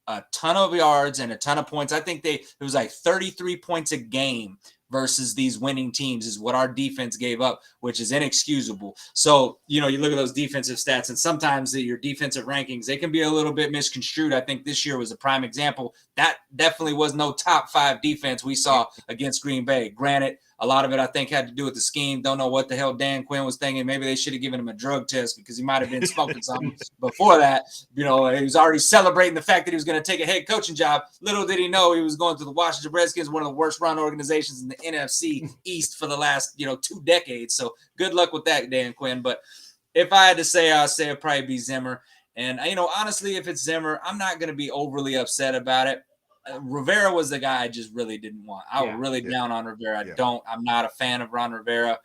a ton of yards and a ton of points. I think it was like 33 points a game versus these winning teams is what our defense gave up, which is inexcusable. So, you look at those defensive stats, and sometimes your defensive rankings, they can be a little bit misconstrued. I think this year was a prime example. That definitely was no top 5 defense we saw against Green Bay. Granted, a lot of it, I think, had to do with the scheme. Don't know what the hell Dan Quinn was thinking. Maybe they should have given him a drug test because he might have been smoking something before that. He was already celebrating the fact that he was going to take a head coaching job. Little did he know he was going to the Washington Redskins, one of the worst run organizations in the NFC East for the last, 2 decades. So good luck with that, Dan Quinn. But if I had to say, I'd say it'd probably be Zimmer. And, honestly, if it's Zimmer, I'm not going to be overly upset about it. Rivera was the guy I just really didn't want. I was really down on Rivera. I'm not a fan of Ron Rivera.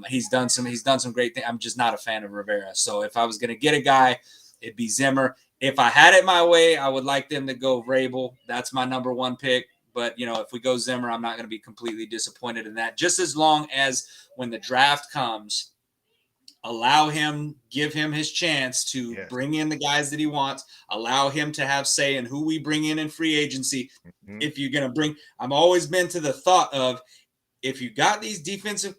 He's done some great things. I'm just not a fan of Rivera. So if I was going to get a guy, it'd be Zimmer. If I had it my way, I would like them to go Vrabel. That's my number 1 pick. But, if we go Zimmer, I'm not going to be completely disappointed in that. Just as long as when the draft comes, give him his chance to bring in the guys that he wants, allow him to have say in who we bring in free agency. If you're going to I've always been to the thought of, if you got these defensive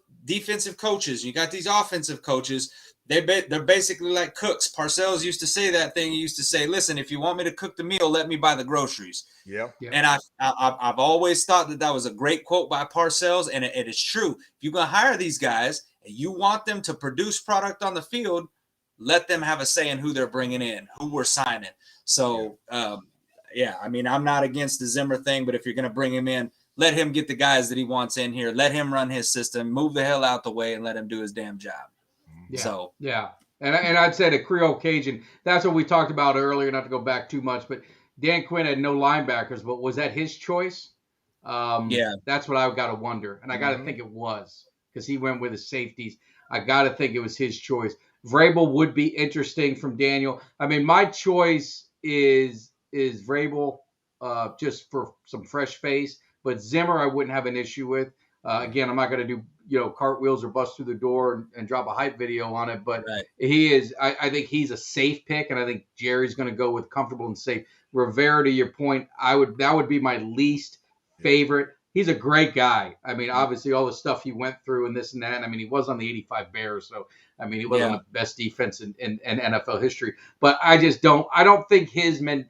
coaches, you got these offensive coaches, they're basically like cooks. Parcells used to say that thing. He used to say, listen, if you want me to cook the meal, let me buy the groceries. Yeah. And I've always thought that was a great quote by Parcells, and it is true. If you're going to hire these guys, and you want them to produce product on the field, let them have a say in who they're bringing in, who we're signing. So, I'm not against the Zimmer thing, but if you're going to bring him in, let him get the guys that he wants in here. Let him run his system, move the hell out the way, and let him do his damn job. And I'd say the Creole Cajun, that's what we talked about earlier, not to go back too much, but Dan Quinn had no linebackers, but was that his choice? That's what I've got to wonder. And I got to think it was, because he went with his safeties. I got to think it was his choice. Vrabel would be interesting from Daniel. I mean, my choice is Vrabel just for some fresh face. But Zimmer, I wouldn't have an issue with. Again, I'm not going to do, cartwheels or bust through the door and drop a hype video on it. But he is, I think he's a safe pick. And I think Jerry's going to go with comfortable and safe. Rivera, to your point, that would be my least favorite. He's a great guy. I mean, obviously, all the stuff he went through and this and that. I mean, he was on the 85 Bears. So, I mean, he was on the best defense in NFL history. But I don't think the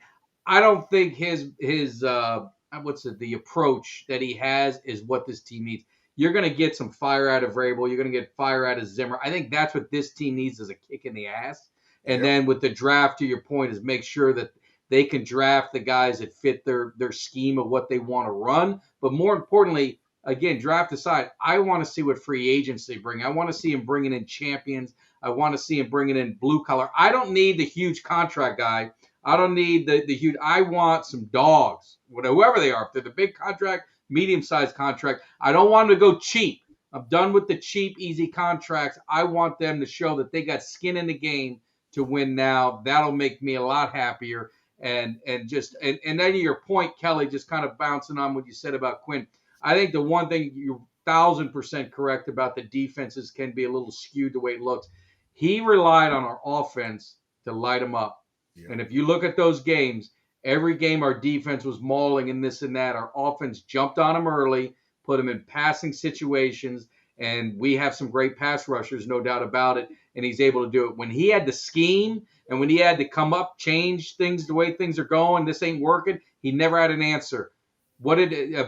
approach that he has is what this team needs. You're going to get some fire out of Vrabel. You're going to get fire out of Zimmer. I think that's what this team needs, is a kick in the ass. And then with the draft, to your point, is make sure that they can draft the guys that fit their scheme of what they want to run. But more importantly, again, draft aside, I want to see what free agents they bring. I want to see him bringing in champions. I want to see him bringing in blue collar. I don't need the huge contract guy. I don't need the huge. I want some dogs, whoever they are. If they're the big contract, medium-sized contract, I don't want them to go cheap. I'm done with the cheap, easy contracts. I want them to show that they got skin in the game to win now. That'll make me a lot happier. And then to your point, Kelly, just kind of bouncing on what you said about Quinn. I think the one thing you're 1,000% correct about, the defenses can be a little skewed the way it looks. He relied on our offense to light them up. Yeah. And if you look at those games, every game our defense was mauling and this and that. Our offense jumped on them early, put them in passing situations, and we have some great pass rushers, no doubt about it, and he's able to do it. When he had to scheme and when he had to come up, change things the way things are going, this ain't working, he never had an answer.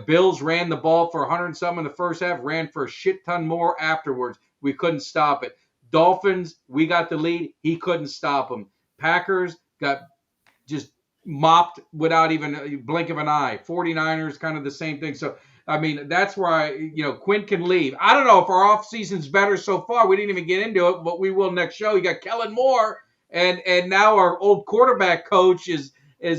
Bills ran the ball for 100-something in the first half, ran for a shit ton more afterwards. We couldn't stop it. Dolphins, we got the lead. He couldn't stop them. Packers got just mopped without even a blink of an eye. 49ers, kind of the same thing. So, I mean, that's where Quinn can leave. I don't know if our offseason's better so far. We didn't even get into it, but we will next show. You got Kellen Moore, and now our old quarterback coach is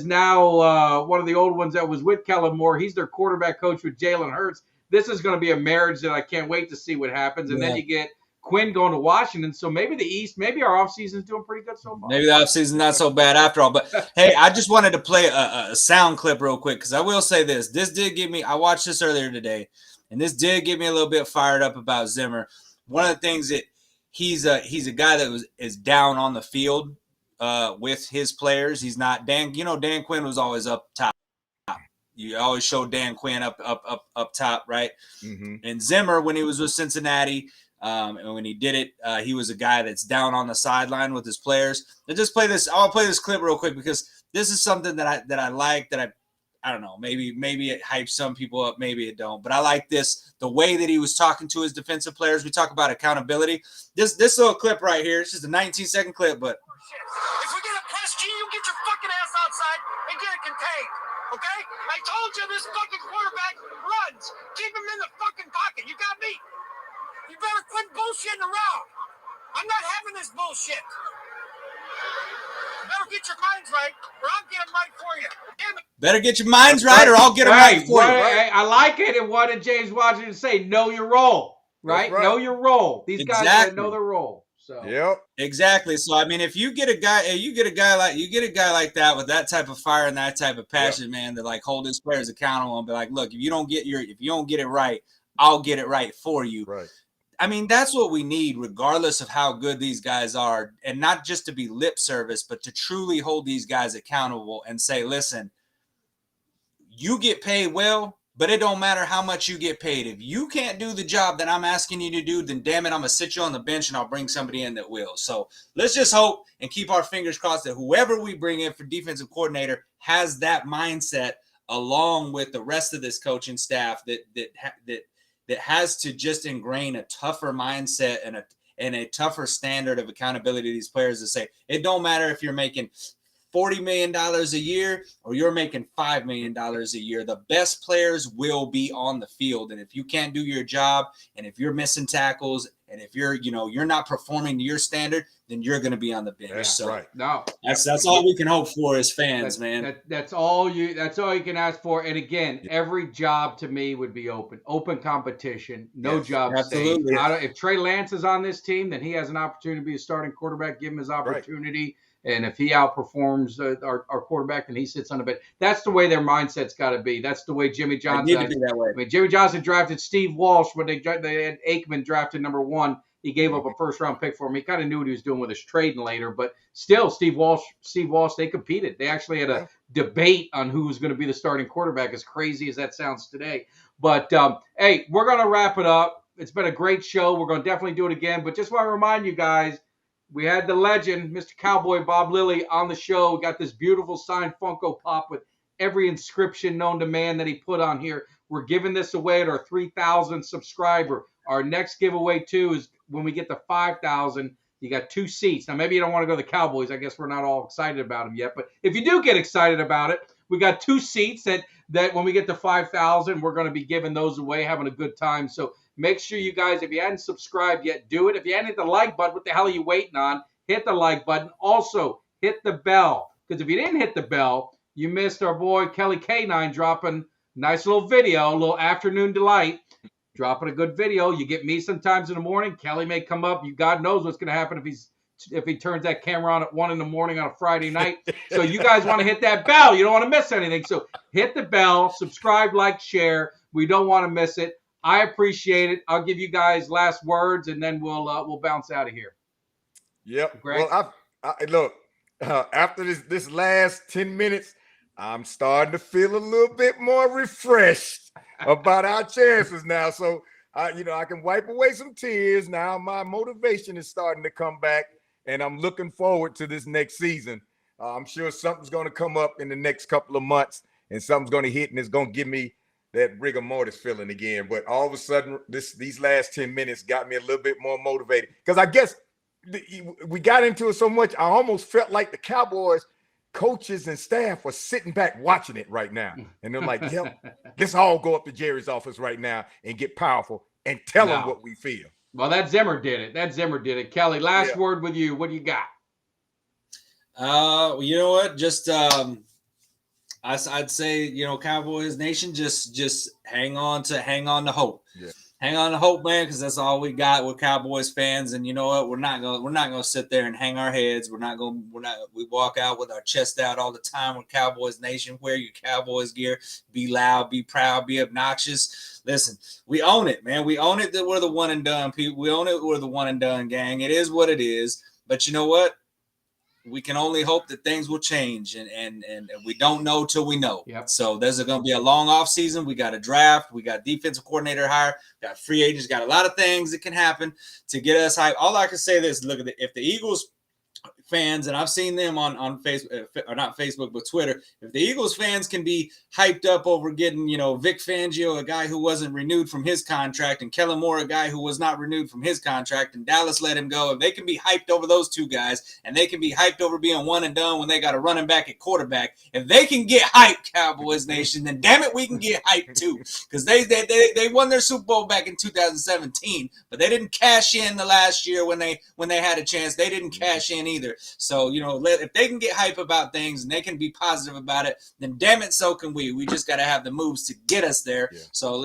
now one of the old ones that was with Kellen Moore. He's their quarterback coach with Jalen Hurts. This is going to be a marriage that I can't wait to see what happens. And then you get Quinn going to Washington. So maybe the East, maybe our offseason is doing pretty good so far. Maybe the offseason not so bad after all. But hey, I just wanted to play a sound clip real quick because I will say this. This did get me. I watched this earlier today, and this did get me a little bit fired up about Zimmer. One of the things that he's a guy that is down on the field with his players. He's not Dan. Dan Quinn was always up top. You always show Dan Quinn up top, right? Mm-hmm. And Zimmer, when he was with Cincinnati. And when he did it, he was a guy that's down on the sideline with his players. And just play this. I'll play this clip real quick because this is something that I like. That I don't know. Maybe it hypes some people up. Maybe it don't. But I like this. The way that he was talking to his defensive players. We talk about accountability. This little clip right here. It's just a 19-second clip, but. If we get a press G, you get your fucking ass outside and get it contained. Okay? I told you this fucking quarterback runs. Keep him in the fucking pocket. You got me. You better quit bullshitting around. I'm not having this bullshit. You better get your minds right, or I'll get them right for you. Damn it. Better get your minds right, or I'll get them right for you. Right? I like it. And what did James Washington say? Know your role, right? Know your role. These guys gotta know their role. So yep, exactly. So I mean, if you get a guy like that with that type of fire and that type of passion, man, that like hold his players accountable and be like, look, if you don't get it right, I'll get it right for you. Right. I mean, that's what we need, regardless of how good these guys are, and not just to be lip service, but to truly hold these guys accountable and say, listen, you get paid well, but it don't matter how much you get paid. If you can't do the job that I'm asking you to do, then damn it, I'm going to sit you on the bench and I'll bring somebody in that will. So let's just hope and keep our fingers crossed that whoever we bring in for defensive coordinator has that mindset along with the rest of this coaching staff that has to just ingrain a tougher mindset and a tougher standard of accountability to these players to say, it don't matter if you're making $40 million a year or you're making $5 million a year. The best players will be on the field. And if you can't do your job and if you're missing tackles and if you're not performing to your standard, then you're going to be on the bench. Yeah, so right. No, that's all we can hope for as fans, man. That's all you can ask for. And again, every job to me would be open competition, no job safe. If Trey Lance is on this team, then he has an opportunity to be a starting quarterback. Give him his opportunity. Right. And if he outperforms our quarterback, then he sits on the bench. That's the way their mindset's got to be. That's the way Jimmy Johnson. Need to be that way. I mean, Jimmy Johnson drafted Steve Walsh when they had Aikman drafted number 1. He gave up a first-round pick for him. He kind of knew what he was doing with his trading later, but still, Steve Walsh, they competed. They actually had a debate on who was going to be the starting quarterback, as crazy as that sounds today. But, hey, we're going to wrap it up. It's been a great show. We're going to definitely do it again. But just want to remind you guys, we had the legend, Mr. Cowboy Bob Lilly, on the show. We got this beautiful signed Funko Pop with every inscription known to man that he put on here. We're giving this away at our 3,000 subscriber. Our next giveaway, too, is when we get to 5,000, you got 2 seats. Now, maybe you don't want to go to the Cowboys. I guess we're not all excited about them yet. But if you do get excited about it, we got 2 seats that when we get to 5,000, we're going to be giving those away, having a good time. So make sure you guys, if you hadn't subscribed yet, do it. If you hadn't hit the like button, what the hell are you waiting on? Hit the like button. Also, hit the bell. Because if you didn't hit the bell, you missed our boy Kelly K9 dropping a nice little video, a little afternoon delight. Dropping a good video. You get me sometimes in the morning. Kelly may come up. God knows what's going to happen if he turns that camera on at 1 a.m. on a Friday night. So you guys want to hit that bell. You don't want to miss anything. So hit the bell, subscribe, like, share. We don't want to miss it. I appreciate it. I'll give you guys last words, and then we'll bounce out of here. Yep. Greg? Well, look, after this last 10 minutes, I'm starting to feel a little bit more refreshed about our chances now. So, I can wipe away some tears. Now my motivation is starting to come back, and I'm looking forward to this next season. I'm sure something's going to come up in the next couple of months, and something's going to hit, and it's going to give me that rigor mortis feeling again. But all of a sudden, these last 10 minutes got me a little bit more motivated, because I guess we got into it so much, I almost felt like the Cowboys coaches and staff are sitting back watching it right now. And they're like, yep, let's all go up to Jerry's office right now and get powerful and tell him what we feel. Well, that Zimmer did it. Kelly, last word with you. What do you got? You know what? Just I'd say, Cowboys Nation, just hang on to hope. Yeah. Hang on to hope, man, because that's all we got with Cowboys fans. And you know what? We're not gonna sit there and hang our heads. We walk out with our chest out all the time with Cowboys Nation. Wear your Cowboys gear. Be loud, be proud, be obnoxious. Listen, we own it, man. We own it that we're the one and done people. We own it. We're the one and done gang. It is what it is. But you know what? We can only hope that things will change, and we don't know till we know. Yep. So there's going to be a long off season. We got a draft. We got defensive coordinator hire. Got free agents. Got a lot of things that can happen to get us hyped. All I can say is, look at if the Eagles fans, and I've seen them on Facebook, or not Facebook, but Twitter. If the Eagles fans can be hyped up over getting, Vic Fangio, a guy who wasn't renewed from his contract, and Kellen Moore, a guy who was not renewed from his contract, and Dallas let him go, if they can be hyped over those two guys, and they can be hyped over being one and done when they got a running back at quarterback, if they can get hyped, Cowboys Nation, then damn it, we can get hyped too, because they won their Super Bowl back in 2017, but they didn't cash in the last year when they had a chance. They didn't cash in either. So, if they can get hype about things and they can be positive about it, then damn it, so can we. We just got to have the moves to get us there. Yeah. So,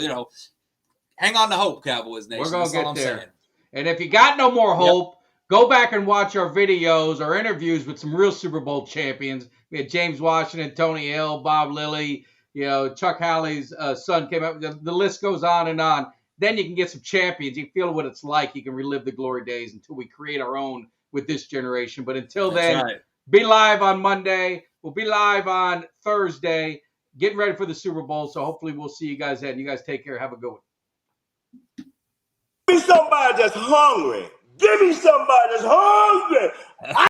hang on to hope, Cowboys Nation. We're going to get there. And if you got no more hope, go back and watch our videos, our interviews with some real Super Bowl champions. We had James Washington, Tony Hill, Bob Lilly, Chuck Halley's son came up. The list goes on and on. Then you can get some champions. You feel what it's like. You can relive the glory days until we create our own with this generation. But until then, be live on Monday. We'll be live on Thursday, getting ready for the Super Bowl. So hopefully we'll see you guys then. You guys take care. Have a good one. Give me somebody that's hungry. Give me somebody that's hungry.